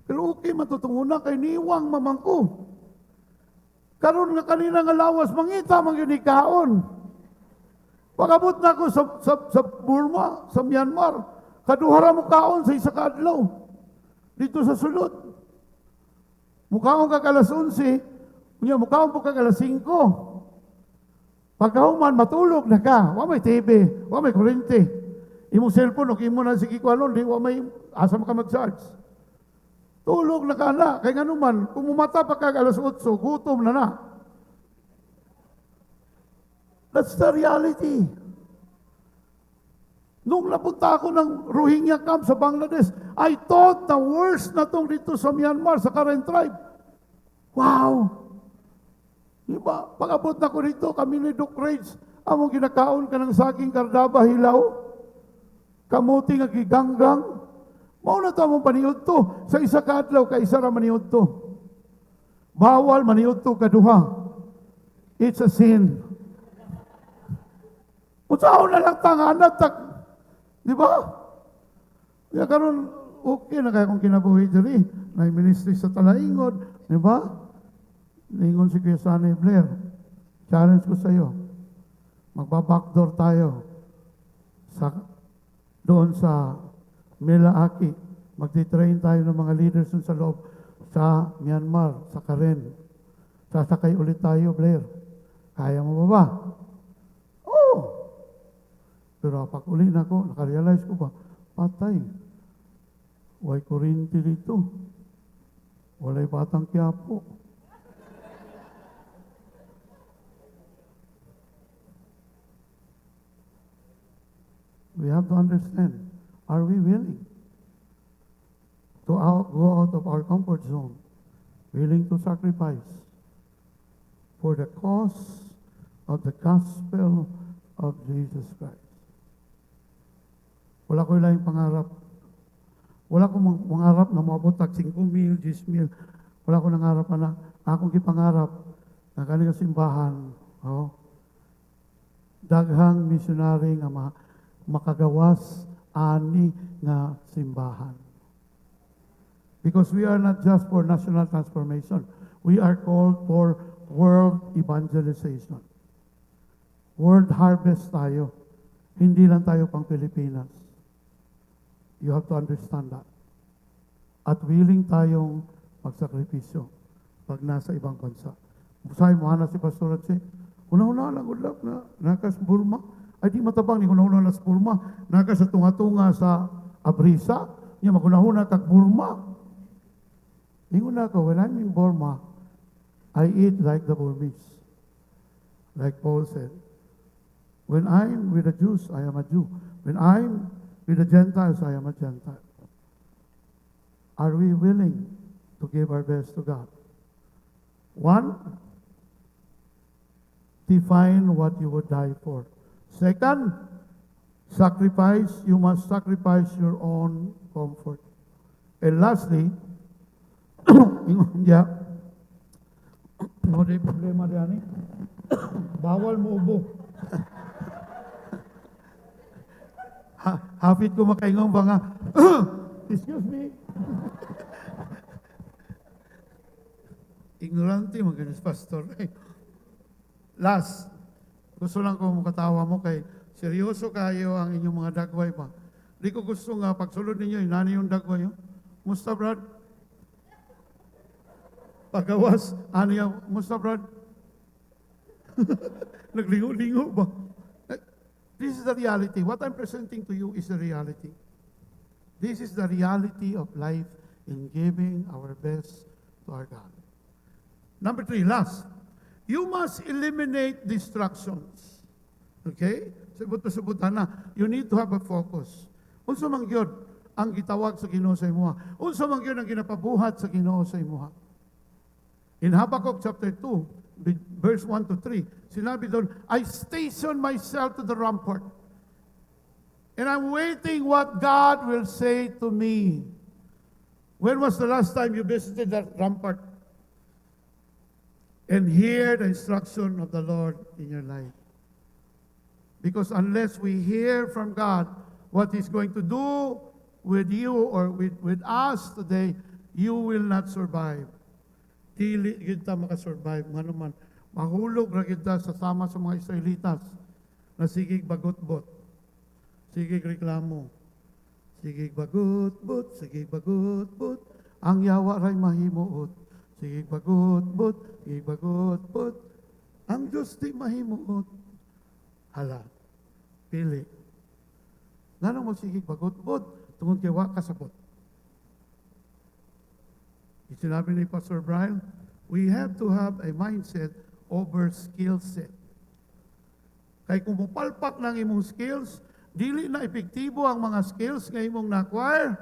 Pero okay, matutunguna kay niwang mamangko. Karon nga kanina nga lawas, mangita mangyunikaon. Pagabot na ako sa Burma, sa Myanmar, kaduhara mo kaon sa isa kaadlaw. Dito sa sulod. Mukaon ka alas 11, mukaon po ka alas 5. Pagkahuman, matulog na ka. Wa may TV, wa may kurente. Imong cellphone, okay mo na sige ko di wa may asa ka mag-charge. Tulog na ka na. Kaya nga naman, kung mumata pa ka alas 8, gutom na na. That's the reality. Nung napunta ako ng Rohingya camp sa Bangladesh, I thought the worst na tong dito sa Myanmar, sa Karen tribe. Wow! Diba? Pag-abot na ko dito, kami ni Doc Rage, among ginakaon ka ng saging kardaba hilaw, kamuti nga giganggang, mauna to among paniud to. Sa isa kaadlaw, ka isa ra maniud to. Bawal maniud to kaduha. It's a sin. Unsaon na lang tanganat, di ba? Kaya karon okay na kaya kung kinabuhi diri. May ministry sa Talaingod, di ba? Ningon si Kuya Sunny Blair. Challenge ko sa iyo. Magba-backdoor tayo doon sa Melaaki. Magti-train tayo ng mga leaders sa loob sa Myanmar, sa Karen. Sasakay ulit tayo, Blair. Kaya mo ba ba? Oo. Pero pag uli na ko, nakarealize ko ba, patay. Way kurinti dito. Walay batang Quiapo. We have to understand, are we willing to go out of our comfort zone, willing to sacrifice for the cause of the gospel of Jesus Christ? Wala ko lang pangarap. Wala ko mangarap na maabot tag 5,000, 10,000. Wala ko nangarap na akong gipangarap na kanila simbahan. Daghang missionary nga makagawas ani nga simbahan. Because we are not just for national transformation. We are called for world evangelization. World harvest tayo. Hindi lang tayo pang Pilipinas. You have to understand that. At willing tayong magsakripisyo pag nasa ibang bansa. Sabi mo na si Pastor Ratse, una-una lang udlap na nakas Burma. Ay di matabang ni una-una na sa Burma. Nakas sa tunga-tunga sa Abrisa. Niya maguna-una kag Burma. Ingon ako, when I'm in Burma, I eat like the Burmese. Like Paul said. When I'm with the Jews, I am a Jew. When I'm with the Gentiles, I am a Gentile. Are we willing to give our best to God? One, define what you would die for. Second, sacrifice. You must sacrifice your own comfort. And lastly, yeah, no di problema diyan bawal mo ubo. Hafid ko makaingong ba nga, excuse me. Ignorante mo ganis pastor. Last, gusto lang ko makatawa mo kay seryoso kayo ang inyong mga dagway pa. Di ko gusto nga pagsulod ninyo, inani yung dagway. Musta, Brad? Pagawas, ano yan? Musta, Brad? Naglingo-lingo ba? This is the reality. What I'm presenting to you is the reality. This is the reality of life in giving our best to our God. Number 3, last. You must eliminate distractions. Okay? Subot-subutan na. You need to have a focus. Unsa man gyud ang gitawag sa Ginoo sa imuha. Unsa man gyud ang ginapabuhat sa Ginoo sa imuha. In Habakkuk chapter 2, verse 1 to 3, sinabi doon, I station myself to the rampart, and I'm waiting what God will say to me. When was the last time you visited that rampart and hear the instruction of the Lord in your life? Because unless we hear from God what He's going to do with you or with us today, you will not survive. Dili kita makasurvive. Nga naman, mahulog ra kita sa sama sa mga Israelitas na sigig bagot-bot, sigig reklamo, sigig bagot-bot, sigig bagot-bot, ang yawa ray mahimuot, sigig bagot-bot, sigig bagot-bot, ang Diyos di mahimuot. Hala, pili. Nga nang magsigig bagot-bot, tungod kay wa kasabot. Sinabi ni Pastor Brian, we have to have a mindset over skill set. Kaya kung mupalpak ng imong skills, dili na epektibo ang mga skills nga imong na-acquire.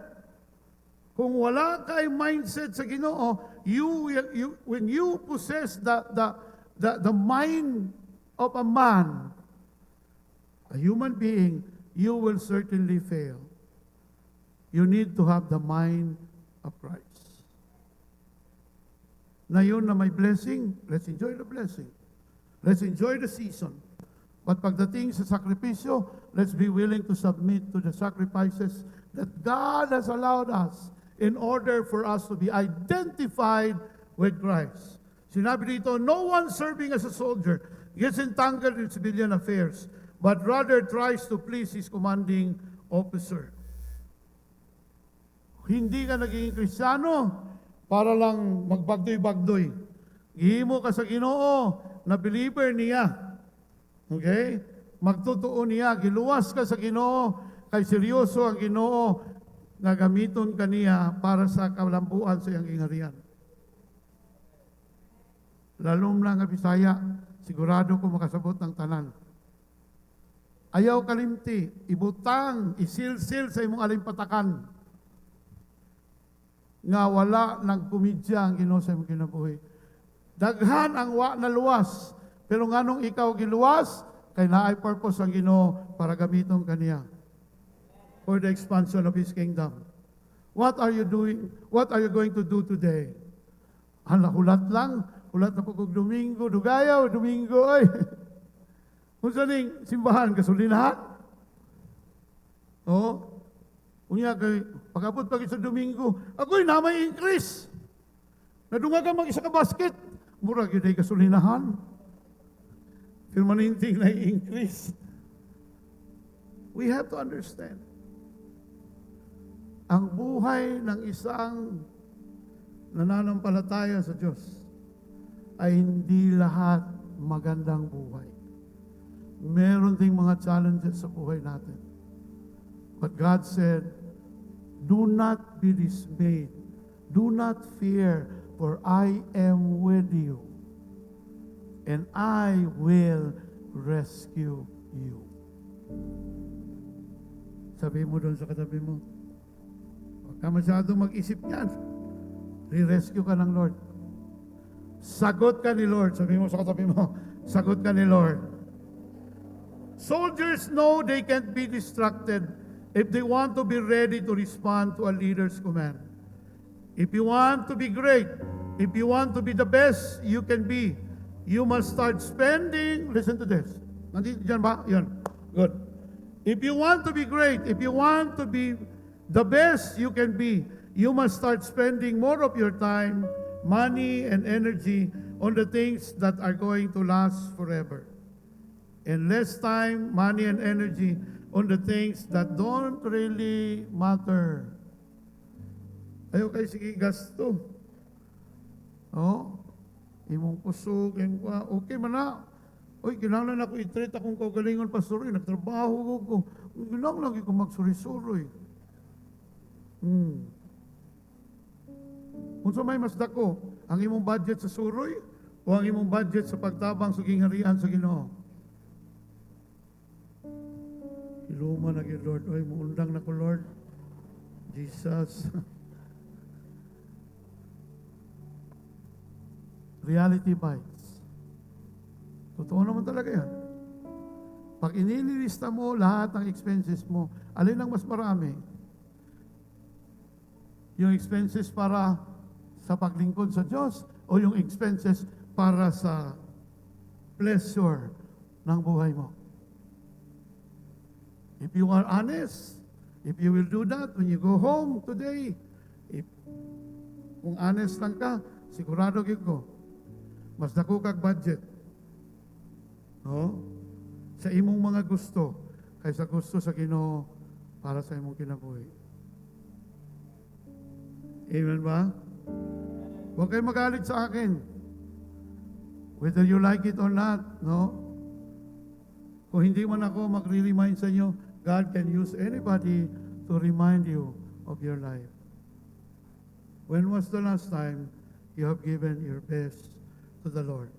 Kung wala kay mindset sa Ginoo, when you possess the mind of a man, a human being, you will certainly fail. You need to have the mind of Christ. Na yun na may blessing, let's enjoy the blessing. Let's enjoy the season. But pagdating sa sakripisyo, let's be willing to submit to the sacrifices that God has allowed us in order for us to be identified with Christ. Sinabi dito, no one serving as a soldier gets entangled in civilian affairs, but rather tries to please his commanding officer. Hindi ka naging Kristiyano para lang magbagdoy-bagdoy. Gihimo ka sa Ginoo na believer niya. Okay? Magtotoo niya. Giluwas ka sa Ginoo, kay seryoso ang Ginoo na gamiton ka niya para sa kalambuan sa iyang ingarian. Lalom lang nga Bisaya, sigurado ko makasabot ng tanan. Ayaw kalimti, ibutang, isilsil sa imong alimpatakan nga wala ng kumidya ang Ginoo sa imong kinabuhi. Daghan ang wa na luwas, pero nganong ikaw giluwas, kay naay purpose ang Ginoo para gamiton kaniya for the expansion of His kingdom. What are you doing? What are you going to do today? Hala, hulat lang. Hulat na po kong Domingo, dugayaw, Domingo, ay. Kung saan simbahan, gasolinahan? Oo. Unya kay pag-abot pag sa Domingo, ako'y namay increase. Nadunga ka mag-isa ka basket. Mura gyud ay gasolinahan. Permanenting na increase. We have to understand. Ang buhay ng isang nananampalataya sa Diyos ay hindi lahat magandang buhay. Meron ding mga challenges sa buhay natin. But God said, do not be dismayed. Do not fear, for I am with you. And I will rescue you. Sabi mo doon sa katabi mo, huwag ka masyadong mag-isip yan. Re-rescue ka ng Lord. Sagot ka ni Lord. Sabi mo sa katabi mo, sagot ka ni Lord. Soldiers know they can't be distracted if they want to be ready to respond to a leader's command. If you want to be great, if you want to be the best you can be, you must start spending, listen to this. Nandito dyan ba? Yan. Good. If you want to be great, if you want to be the best you can be, you must start spending more of your time, money, and energy on the things that are going to last forever. And less time, money, and energy on the things that don't really matter. Ayaw kayo sige gasto. Oh, imong kusog, okay man na. Oy, kinahanglan ako i-treat akong kaugalingon, pastor. Nagtrabaho ko. Kinahanglan lagi ko magsuri-suri. Kung may mas dako, ang imong budget sa suroy o ang imong budget sa pagtabang sa gingharian sa Ginoo? Iluma na kay Lord. Oy, muundang na ko, Lord. Jesus. Reality bites. Totoo naman talaga yan. Pag inililista mo lahat ng expenses mo, alin ang mas marami? Yung expenses para sa paglingkod sa Diyos o yung expenses para sa pleasure ng buhay mo? If you are honest, if you will do that when you go home today, kung honest lang ka, sigurado ko, mas dako kag budget. No? Sa imong mga gusto, kaysa gusto sa Ginoo para sa imong kinabuhi. Amen ba? Huwag kayo magalit sa akin. Whether you like it or not, no? Kung hindi man ako magre-remind sa inyo, God can use anybody to remind you of your life. When was the last time you have given your best to the Lord?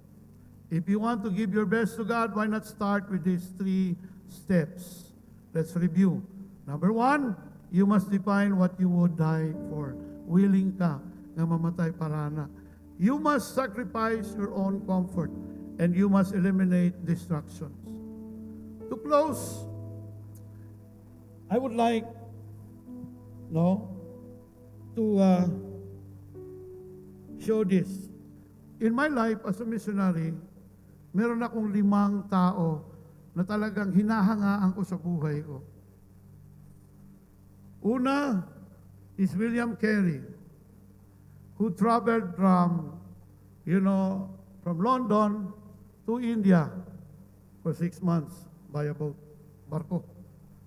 If you want to give your best to God, why not start with these 3 steps? Let's review. Number 1, you must define what you would die for. Willing ka na mamatay para na. You must sacrifice your own comfort and you must eliminate distractions. To close, I would like to show this. In my life as a missionary, meron akong 5 tao na talagang hinahangaan ko sa buhay ko. Una is William Carey, who traveled from London to India for 6 months by a boat, barko.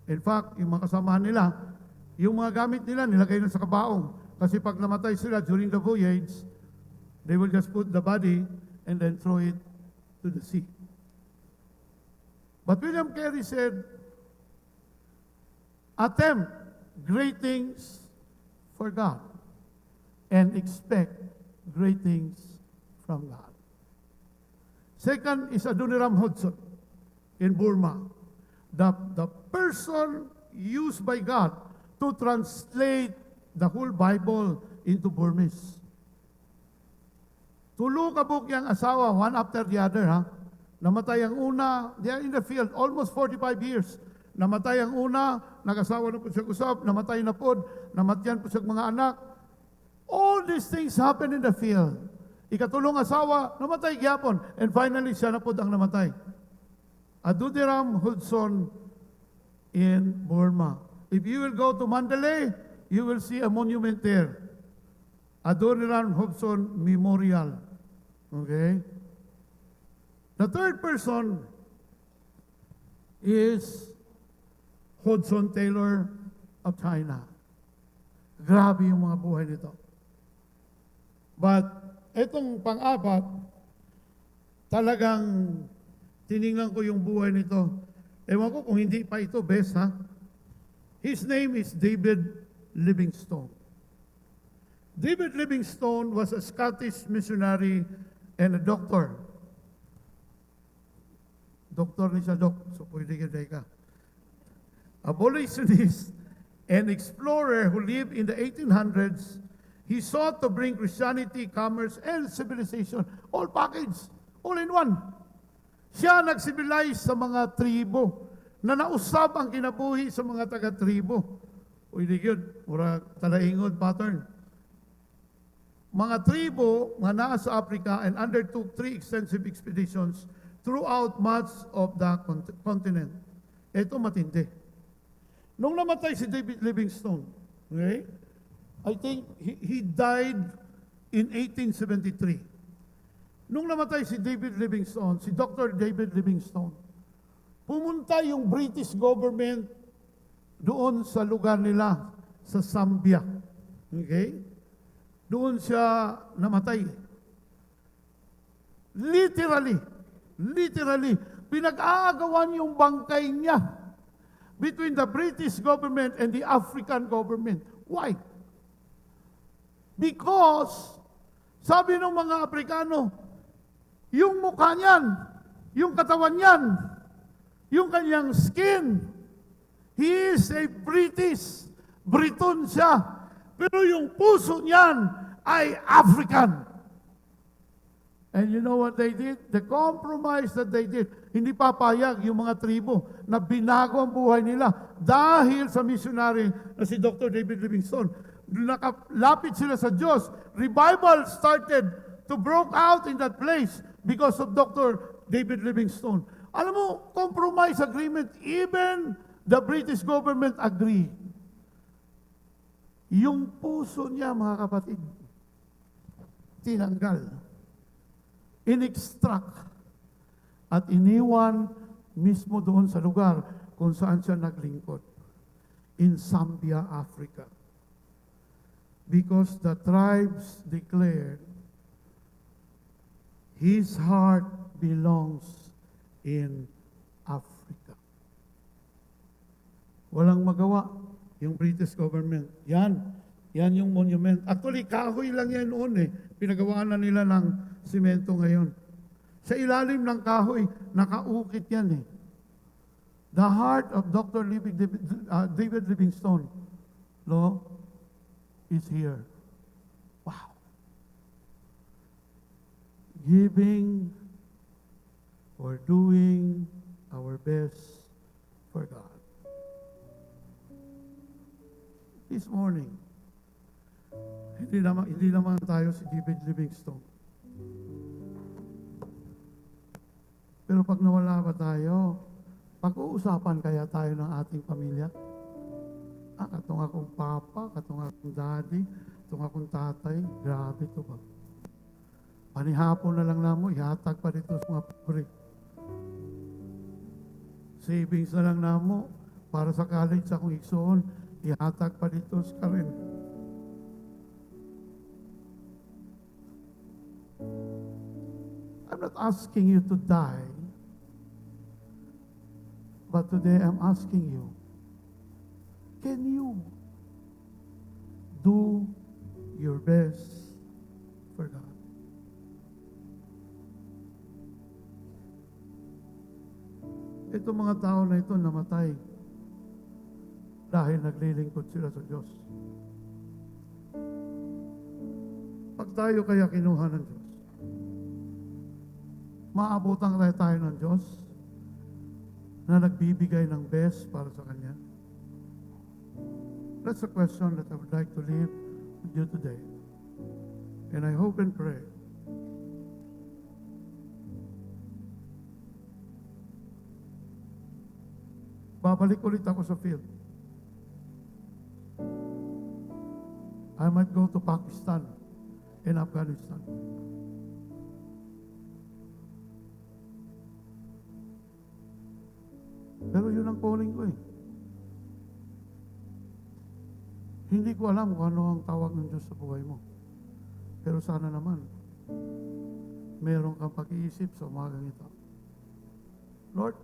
In fact, yung mga kasamahan nila, yung mga gamit nila, nilagay na sa kabaong. Kasi pag namatay sila during the voyage, they will just put the body and then throw it to the sea. But William Carey said, attempt great things for God and expect great things from God. Second is Adoniram Hudson in Burma. The person used by God to translate the whole Bible into Burmese. Tulo ka buk yung asawa, one after the other, ha? Namatay ang una, they are in the field, almost 45 years. Namatay ang una, nag-asawa na po siya usap, namatay na po, namatyan po siya mga anak. All these things happen in the field. Ikatulong asawa, namatay gyapon, and finally siya na po ang namatay. Adoniram Hudson in Burma. If you will go to Mandalay, you will see a monument there. Adoniram Hudson Memorial. Okay? The third person is Hudson Taylor of China. Grabe yung mga buhay nito. But itong pang-apat, talagang tiningnan ko yung buhay nito. Ewan ko kung hindi pa ito best, ha? His name is David Livingstone. David Livingstone was a Scottish missionary and a doctor. Doktor ni siya, so pwede ka. Abolitionist and explorer who lived in the 1800s, he sought to bring Christianity, commerce, and civilization, all packaged, all in one. Siya nag-civilize sa mga tribo na nausap ang kinabuhi sa mga taga-tribo. Pwede yun, mura talaingod pattern. Mga tribo nga naa sa Africa and undertook 3 extensive expeditions throughout much of the continent. Ito matindi. Nung namatay si David Livingstone, okay, I think he died in 1873. Nung namatay si David Livingstone, si Dr. David Livingstone, pumunta yung British government doon sa lugar nila sa Zambia. Okay? Doon siya namatay. Literally, pinag-aagawan yung bangkay niya between the British government and the African government. Why? Because, sabi ng mga Afrikano, yung mukha niyan, yung katawan niyan, yung kanyang skin, he is a Briton siya. Pero yung puso niyan ay African. And you know what they did? The compromise that they did, hindi papayag yung mga tribo na binago ang buhay nila dahil sa missionary na si Dr. David Livingstone. Nakalapit sila sa Diyos. Revival started to broke out in that place because of Dr. David Livingstone. Alam mo, compromise agreement, even the British government agree. Yung puso niya, mga kapatid, tinanggal, in-extract, at iniwan mismo doon sa lugar kung saan siya naglingkod, in Zambia, Africa. Because the tribes declared, his heart belongs in Africa. Walang magawa yung British government. Yan yung monument. Actually, kahoy lang yan noon eh. Pinagawaan na nila ng simento ngayon. Sa ilalim ng kahoy, nakaukit yan eh. The heart of Dr. David Livingstone, no, is here. Wow. Giving or doing our best for God. This morning, hindi naman tayo si David Livingstone. Pero pag nawala ba tayo, pag-uusapan kaya tayo ng ating pamilya? Katong akong papa, katong akong daddy, katong akong tatay, grabe to ba? Panihapon na lang namo, ihatag pa dito sa mga pobre. Savings na lang namo, para sa college akong igsoon, ihatag pa dito sa karin. I'm not asking you to die, but today I'm asking you, can you do your best for God? Itong mga tao na ito namatay dahil naglilingkod sila sa Diyos. Pag tayo kaya kinuha ng Diyos, maabutan kaya tayo ng Diyos na nagbibigay ng best para sa Kanya? That's a question that I would like to leave with you today. And I hope and pray babalik ulit ako sa field. I might go to Pakistan and Afghanistan. Pero yun ang calling ko eh. Hindi ko alam kung ano ang tawag ng Diyos sa buhay mo. Pero sana naman, meron kang pag-iisip sa umagang ito. Lord,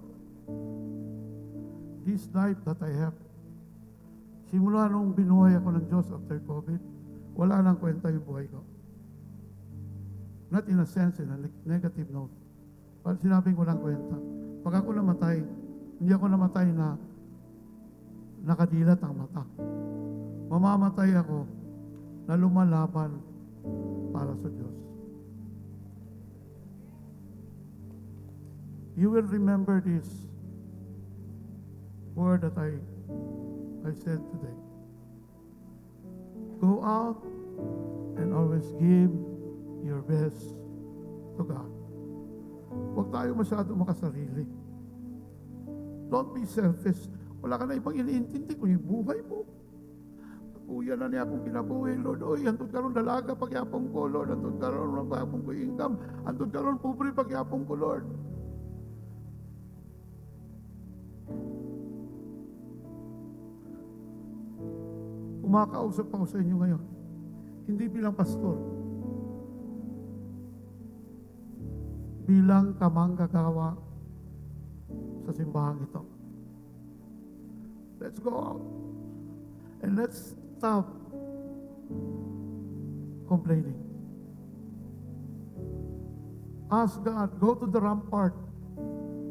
this life that I have, simula nung binuhay ako ng Diyos after COVID, wala nang kwenta yung buhay ko. Not in a sense, in a negative note. Pag sinabing walang kwenta, pag ako namatay, hindi ako namatay na nakadilat ang mata. Mamamatay ako na lumalaban para sa Diyos. You will remember this word that I said today. Go out and always give your best to God. Huwag tayo masyado makasarili. Don't be selfish. Wala ka na ibang iniintindi kung yung buhay mo. Kuya na niya akong kinabuhi, Lord. Oy, antod karon dalaga pagyapong ko, Lord. Antod karon pagyapong ko income. Antod karon pobre pagyapong ko, Lord. kumakausap ako sa inyo ngayon. Hindi bilang pastor. Bilang kamanggagawa sa simbahan ito. Let's go out. And let's stop complaining. Ask God, go to the rampart.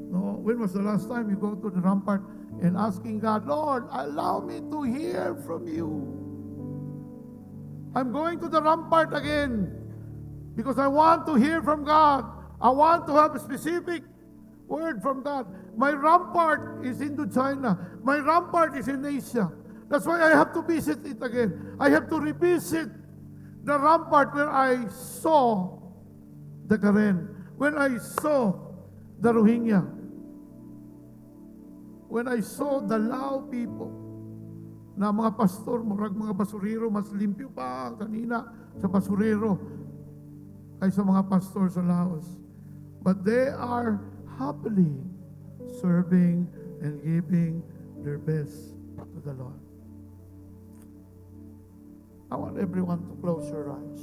No, when was the last time you go to the rampart and asking God, Lord, allow me to hear from you. I'm going to the rampart again because I want to hear from God. I want to have a specific word from God. My rampart is into China. My rampart is in Asia. That's why I have to visit it again. I have to revisit the rampart where I saw the Karen, when I saw the Rohingya, when I saw the Lao people, na mga pastor, mga basurero, mas limpyo pa kanina sa basurero kaysa mga pastor sa Laos. But they are happily serving and giving their best to the Lord. I want everyone to close your eyes.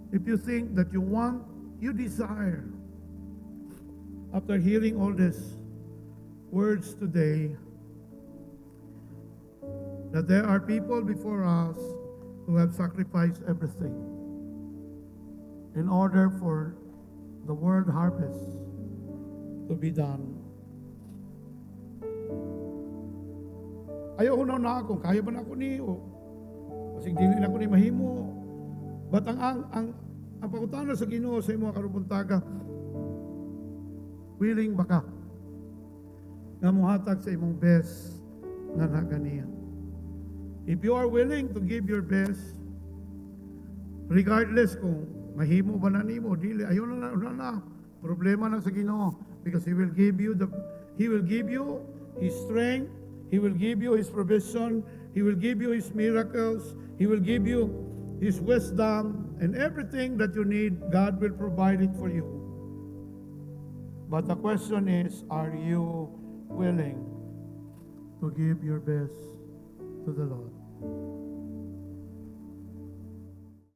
If you think that you desire, after hearing all these words today, that there are people before us who have sacrificed everything in order for the world harvest to be done. Ayaw na ako, kaya ba na ako ni o kasi dili na ako ni mahimo. But ang pangutana sa Ginoo sa imo karubuntaga, willing ba ka nga muhatag sa imong best nga naganiya? If you are willing to give your best, regardless kung mahimo ba na nimo, dili, ayaw na. Problema na sa Ginoo, because He will give you His strength, He will give you His provision, He will give you His miracles, He will give you His wisdom, and everything that you need, God will provide it for you. But the question is, are you willing to give your best to the Lord?